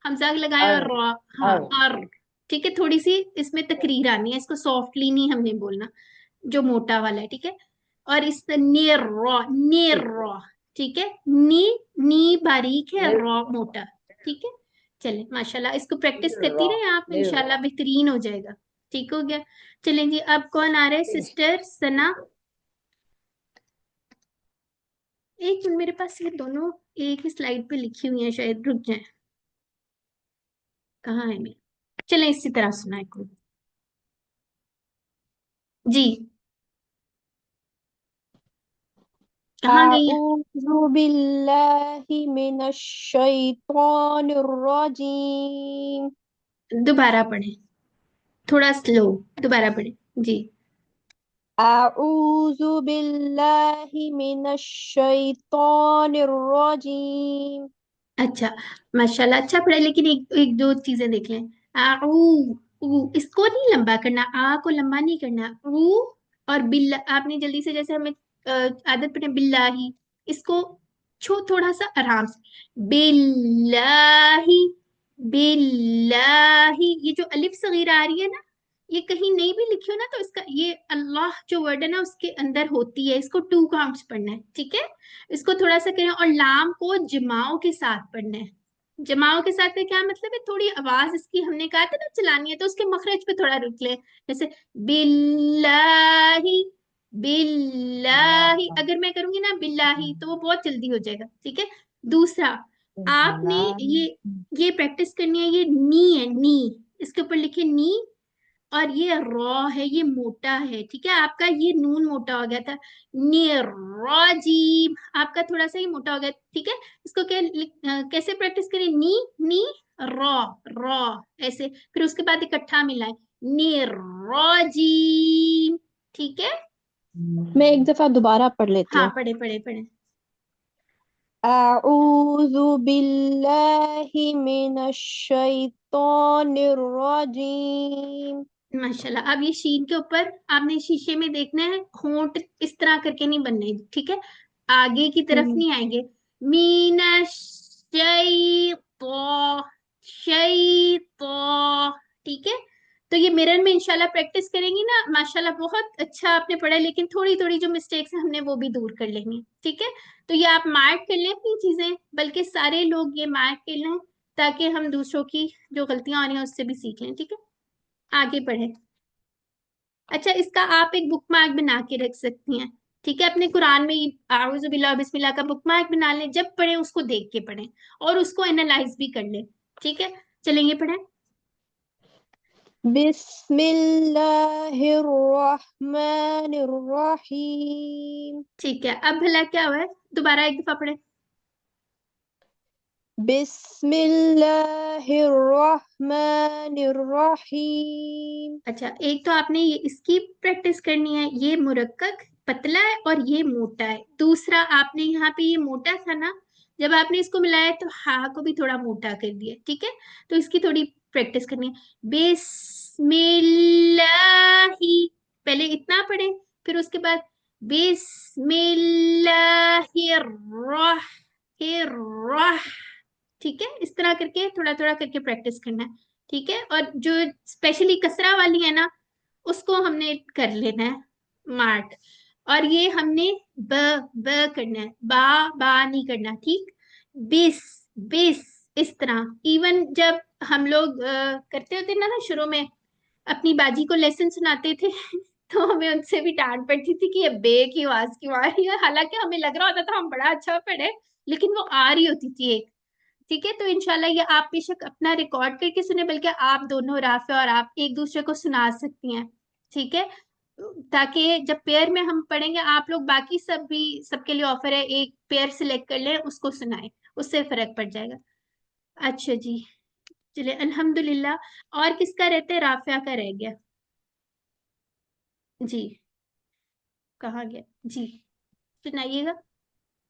A: हमजा लगाए
B: अर
A: और रॉ, हाँ,
B: अर
A: और ठीक है। थोड़ी सी इसमें तकरीर आनी है, इसको सॉफ्टली नहीं हमने बोलना, जो मोटा वाला है, ठीक है। और इस नियर
B: ठीक है।
A: रॉ, ठीक है। नी बारीक है,
B: निर
A: रॉ मोटा, ठीक है। चले माशाल्लाह, इसको प्रैक्टिस करती
B: निर्रा
A: रहे आप,
B: निर्रा।
A: इंशाल्लाह बेहतरीन हो जाएगा। ठीक हो गया। चलें जी, अब कौन आ रहा है, सिस्टर सना। एक मिनट, मेरे पास ये दोनों एक ही स्लाइड पे लिखी हुई है, शायद रुक जाए, कहाँ है मेरे। चलें इसी तरह सुनाए कोई जी। कहाँ गई है?
D: अऊज़ु बिल्लाहि मिनश शैतानिर रजीम।
A: दोबारा पढ़े, थोड़ा स्लो, दोबारा पढ़े जी।
D: अऊज़ु बिल्लाहि मिनश शैतानिर रजीम।
A: अच्छा, माशाल्लाह अच्छा पढ़े, लेकिन एक एक दो चीजें देख लें। इसको नहीं लंबा करना, आ को लंबा नहीं करना, ऊ। और बिल्ला आपने जल्दी से, जैसे हमें आदत पड़े बिल्लाही, इसको छो थोड़ा सा आराम से, बिल्लाही, बिल्लाही। ये जो अलिफ सगीरा आ रही है ना, ये कहीं नहीं भी लिखी हो ना, तो इसका ये अल्लाह जो वर्ड है ना उसके अंदर होती है, इसको 2 काउंट्स पढ़ना है, ठीक है। इसको थोड़ा सा करें, और लाम को जमाओं के साथ पढ़ना है। जमाओं के साथ का क्या मतलब है, थोड़ी आवाज इसकी हमने कहा था ना चलानी है, तो उसके मखरज पे थोड़ा रुक ले, जैसे बिल्लाही, बिल्लाही।
B: बिस्मिल्लाह
A: अगर मैं करूंगी ना बिल्लाही, तो वो बहुत जल्दी हो जाएगा, ठीक है। दूसरा, आपने ये प्रैक्टिस करनी है, ये नी है, नी, इसके ऊपर लिखे नी। और ये रॉ है, ये मोटा है, ठीक है। आपका ये नून मोटा हो गया था, निरोजीम, आपका थोड़ा सा ही मोटा हो गया, ठीक है। इसको कैसे प्रैक्टिस करें, नी, नी, रॉ, रॉ, ऐसे, फिर उसके बाद इकट्ठा मिलाए, निरोजीम, ठीक है।
D: मैं एक दफा दोबारा पढ़ लेती
A: हाँ
D: हूँ।
A: पढ़े पढ़े पढ़े।
D: अऊज़ु बिल्लाहि मिनश शैतानिर रजीम।
A: माशाल्लाह, अब ये शीन के ऊपर आपने शीशे में देखना है, होंठ इस तरह करके नहीं बनने, ठीक है। आगे की तरफ
D: हम्म,
A: नहीं आएंगे। मीना शैतो, शैतो, ठीक है। तो ये मिरर में इंशाल्लाह प्रैक्टिस करेंगी ना, माशाल्लाह बहुत अच्छा आपने पढ़ा है, लेकिन थोड़ी थोड़ी जो मिस्टेक्स है हमने वो भी दूर कर लेंगे, ठीक है। तो ये आप मार्क कर लें अपनी चीजें, बल्कि सारे लोग ये मार्क कर लें, ताकि हम दूसरों की जो गलतियां आ रही हैं उससे भी सीख लें, ठीक है। आगे बढ़े। अच्छा, इसका आप एक बुक मार्क बना के रख सकती हैं, ठीक है, अपने कुरान में आऊज़ु बिल्लाह बिस्मिल्लाह का बुकमार्क बना लें, जब पढ़े उसको देख के पढ़ें और उसको एनालाइज भी कर लें। ठीक है, चलेंगे पढ़ें।
D: बिस्मिल्लाहिर्रहमानिर्रहीम।
A: ठीक है, अब भला क्या हुआ है, दोबारा एक दफा पढ़े।
D: बिस्मिल्लाहिर्रहमानिर्रहीम।
A: अच्छा, एक तो आपने ये इसकी प्रैक्टिस करनी है, ये मुरक्कक पतला है और ये मोटा है। दूसरा आपने यहाँ पे ये मोटा था ना, जब आपने इसको मिलाया तो हा को भी थोड़ा मोटा कर दिया। ठीक है, तो इसकी थोड़ी प्रैक्टिस करनी है। बिस्मिल्लाही, पहले इतना पढ़े, फिर उसके बाद बिस्मिल्लाहिर्रह, ठीक है, इस तरह करके थोड़ा थोड़ा करके प्रैक्टिस करना है। ठीक है, और जो स्पेशली कसरा वाली है ना, उसको हमने कर लेना है मार्क। और ये हमने ब ब करना है, बा नहीं करना। ठीक, बिस बिस, इस तरह। इवन जब हम लोग करते होते ना शुरू में अपनी बाजी को लेसन सुनाते थे तो हमें उनसे भी डांट पड़ती थी कि ये बे की आवाज क्यों आ रही है, हालांकि हमें लग रहा होता था हम बड़ा अच्छा पढ़े, लेकिन वो आ रही होती थी एक। ठीक है, तो इंशाल्लाह ये आप बेशक अपना रिकॉर्ड करके सुने, बल्कि आप दोनों राफे और आप एक दूसरे को सुना सकती हैं। ठीक है, ताकि जब पेयर में हम पढ़ेंगे, आप लोग बाकी सब भी, सबके लिए ऑफर है, एक पेयर सिलेक्ट कर लें, उसको सुनाए, उससे फर्क पड़ जाएगा। अच्छा जी, चलिए अल्हम्दुलिल्लाह। और किसका रहता है, राफिया का रह गया जी, कहाँ गया जी, सुनाइएगा।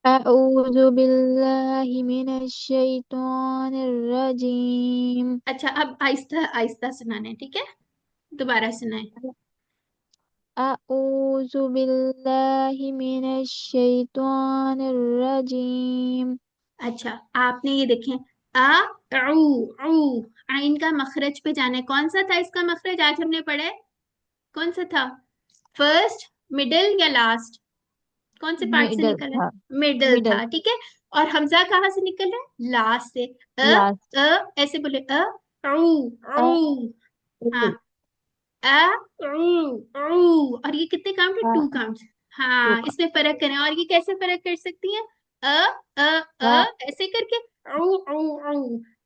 D: अऊज़ु बिल्लाहि मिनश शैतानिर रजीम।
A: अच्छा, अब आहिस्ता आहिस्ता सुनाना है, ठीक है, दोबारा सुनाए।
D: अऊज़ु बिल्लाहि मिनश शैतानिर रजीम।
A: अच्छा, आपने ये देखें, आ ऊ आइन का मखरज पे जाना है। कौन सा था इसका मखरज, आज हमने पढ़ा है, कौन सा था, फर्स्ट, मिडिल या लास्ट, कौन से पार्ट से
D: मिडल
A: निकल है,
D: था।
A: Middle
D: middle.
A: था। ठीक है, और हमजा कहाँ से निकल रहा है, लास्ट से।
D: लास्ट।
A: ऐसे बोले, ऊ, हाँ, अ और ये कितने काउंट है, टू काउंट। हाँ, इसमें फर्क करें, और ये कैसे फर्क कर सकती है, अ ऐसे करके, औ औ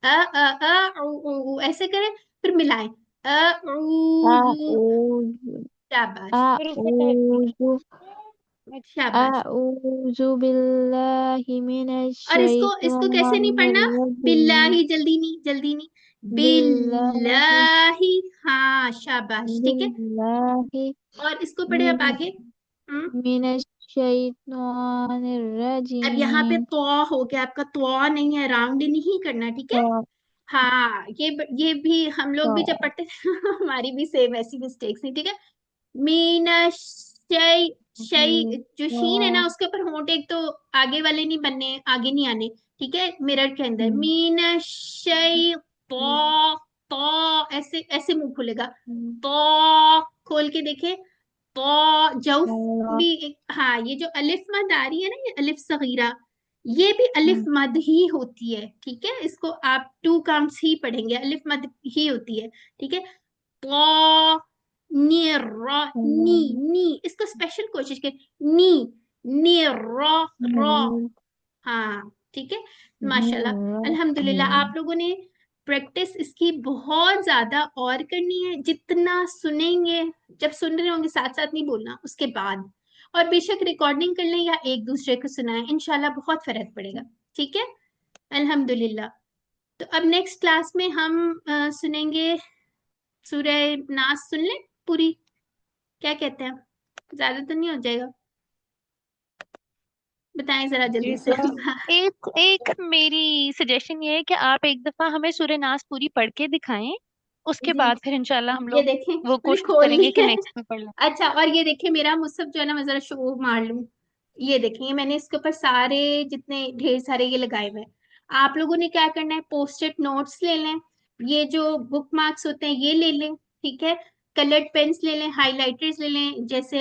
A: औ, ऐसे करें, फिर मिलाएं, अऊजु,
D: अऊज़ु
A: शाबाश, फिर उसको पलट
D: अऊज़ु
A: शाबाश।
D: अऊज़ु बिल्लाहि मिनश
A: और इसको कैसे नहीं
D: शैतानिर
A: पढ़ना,
D: रजीम।
A: बिल्लाही, जल्दी नहीं, जल्दी नहीं,
D: बिल्लाहि
A: बिल्लाही, हाँ शाबाश। ठीक है,
D: बिल्लाहि
A: और इसको पढ़े अब आगे।
D: मिनश शैतानिर
A: अब यहाँ पे
D: रजीम।
A: तो हो गया आपका, तो नहीं है, राउंड नहीं करना। ठीक है,
D: तो
A: हाँ, ये भी हम लोग भी जब
D: तो
A: पढ़ते थे हमारी भी सेम ऐसी मिस्टेक्स नहीं। ठीक है, मीना शय, शय जो शीन है ना, उसके ऊपर होंठ एक तो आगे वाले नहीं बनने, आगे नहीं आने। ठीक है, मिरर के अंदर मीना शय, तो ऐसे ऐसे मुंह खुलेगा, तो खोल के देखे, तो जौफ भी हाँ, ये जो अलिफ मद आ रही है ना, ये अलिफ सगीरा, ये भी अलिफ मद ही होती है। ठीक है, इसको आप टू काउंट्स ही पढ़ेंगे, अलिफ मद ही होती है। ठीक है, तो नी रो, नी इसको स्पेशल कोशिश कर, नी नी रो, हाँ ठीक है, माशाल्लाह अल्हम्दुलिल्लाह। आप लोगों ने प्रैक्टिस इसकी बहुत ज्यादा और करनी है, जितना सुनेंगे, जब सुन रहे होंगे साथ साथ नहीं बोलना उसके बाद, और बेशक रिकॉर्डिंग कर लें या एक दूसरे को सुनाएं, इंशाल्लाह बहुत फर्क पड़ेगा। ठीक है, अल्हम्दुलिल्लाह। तो अब नेक्स्ट क्लास में हम सुनेंगे सूरह नास, सुन लें पूरी, क्या कहते हैं, ज्यादा तो नहीं हो जाएगा, बताएं जरा
B: जी
A: जल्दी से
B: सर।
E: एक एक मेरी सजेशन ये है कि आप एक दफा हमें सूरह नास पूरी पढ़ के दिखाएं, उसके
A: जी,
E: बाद फिर इंशाल्लाह हम
A: ये
E: लोग
A: देखें,
E: वो
A: मैंने
E: कोशिश
A: खोल
E: करेंगे
A: ली
E: कि
A: है।
E: नेक्स्ट में पढ़ लें।
A: अच्छा, और ये देखें मेरा मुसहफ जो है ना, मैं जरा शो मार लूं, ये देखें, ये मैंने इसके ऊपर सारे जितने ढेर सारे ये लगाए हुए हैं। आप लोगों ने क्या करना है, पोस्टेड नोट्स ले लें, ये जो बुक मार्क्स होते हैं ये ले लें। ठीक है, कलर्ड पेन्स ले लें, हाइलाइटर्स ले लें, जैसे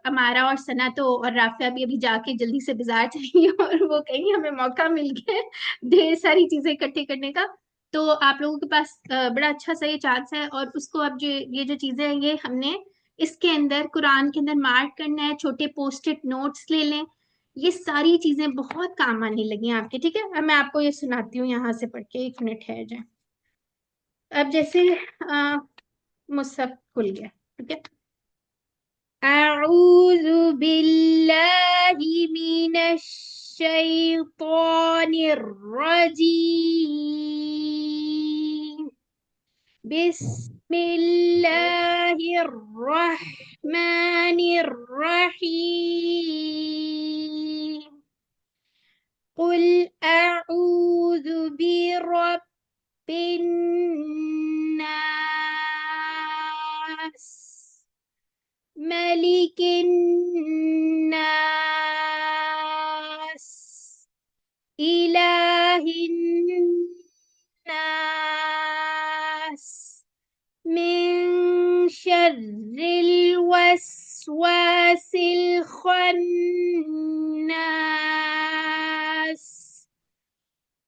A: अमारा और सना तो और राफिया भी अभी जाके जल्दी से बाजार चली और वो कहीं हमें मौका मिल गया ढेर सारी चीजें इकट्ठी करने का। तो आप लोगों के पास बड़ा अच्छा सा ये चांस है, और उसको अब जो ये जो चीजें हैं ये हमने इसके अंदर कुरान के अंदर मार्क करना है, छोटे पोस्टिट नोट्स ले लें। ये सारी चीजें बहुत काम आने लगी हैं आपके, ठीक है। अब मैं आपको ये सुनाती हूँ यहाँ से पढ़ के, 1 मिनट है जाए। अब जैसे मुसहफ खुल गया, ठीक है। अऊज़ु बिल्लाहि मिनश शैतानिर रजीम। बिस्मिल्लाहिर रहमानिर रहीम। कुल अऊज़ु बिरब्बिन नास, मलिकिन नास, इलाहिन नास, मिन शर्रिल वस्वासिल खन्नास,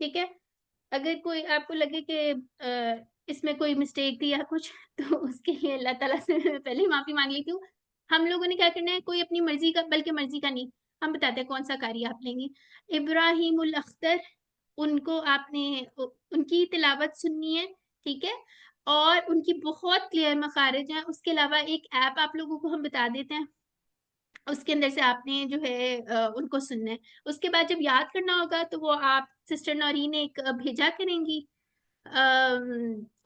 A: ठीक है। अगर कोई आपको लगे कि इसमें कोई मिस्टेक थी या कुछ, तो उसके लिए अल्लाह ताला से मैं पहले ही माफी मांग लेती हूँ। हम लोगों ने क्या करना है, कोई अपनी मर्जी का, बल्कि मर्जी का नहीं, हम बताते हैं कौन सा कारी आप लेंगे। इब्राहिमुल अख्तर, उनको आपने उनकी तिलावत सुननी है, ठीक है। और उनकी बहुत क्लियर मखारिज हैं। उसके अलावा एक ऐप आप लोगों को हम बता देते हैं, उसके अंदर से आपने जो है उनको सुनना है। उसके बाद जब याद करना होगा तो वो आप सिस्टर नौरीन एक भेजा करेंगी।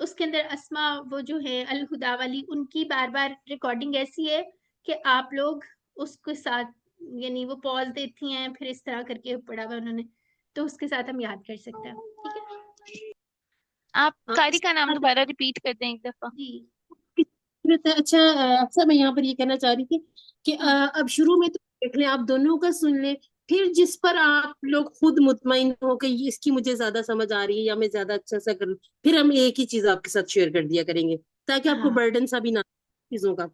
A: उसके अंदर अस्मा वो जो है अल हुदा वाली, उनकी बार बार रिकॉर्डिंग ऐसी है कि आप लोग उसके साथ, यानी वो पॉज देती हैं, फिर इस तरह करके पढ़ा हुआ उन्होंने, तो उसके साथ हम याद कर सकते हैं, ठीक है
E: आप
C: हाँ,
E: कारी
C: इसके
E: का नाम
C: बाद
E: दोबारा रिपीट कर दें एक दफा।
A: जी।
C: अच्छा, अक्सर मैं यहाँ पर ये कहना चाह रही थी कि अब शुरू में तो देख लें, आप दोनों का सुन लें, फिर जिस पर आप लोग खुद मुतमईन हो कि इसकी मुझे ज्यादा समझ आ रही है या मैं ज्यादा अच्छा सा कर लूं, फिर हम एक ही चीज आपके साथ शेयर कर दिया करेंगे, ताकि आपको
A: हाँ,
C: बर्डन सा भी ना चीजों का।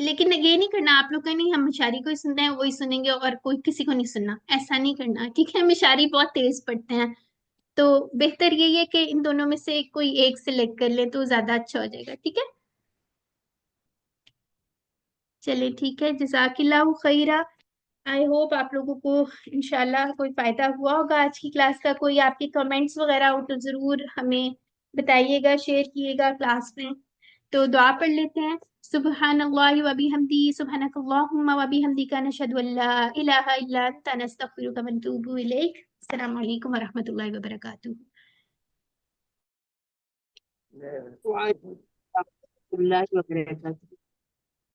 A: लेकिन ये नहीं करना आप लोग का, नहीं हम मिशारी को ही सुनते हैं वही सुनेंगे और कोई किसी को नहीं सुनना, ऐसा नहीं करना, ठीक है। मिशारी बहुत तेज पढ़ते हैं, तो बेहतर यही है कि इन दोनों में से कोई एक सिलेक्ट कर ले तो ज्यादा अच्छा हो जाएगा, ठीक है। चलिए ठीक है, जज़ाकिल्लाहु खैरा। आई होप आप लोगों को इंशाल्लाह कोई फायदा हुआ होगा आज की क्लास का। कोई आपके कमेंट्स वगैरह हो तो जरूर हमें बताइएगा, शेयर कीजिएगा क्लास में। तो दुआ पढ़ लेते हैं। सुब्हानल्लाहि व बिहम्दी, सुब्हानकल्लाहुम्मा व बिहम्दिका, नशहदु अल्ला इलाहा इल्ला अंता, नस्तगफिरुका व नतूबु इलैक। अस्सलामु अलैकुम व रहमतुल्लाहि व बरकातुहू।
C: वाह,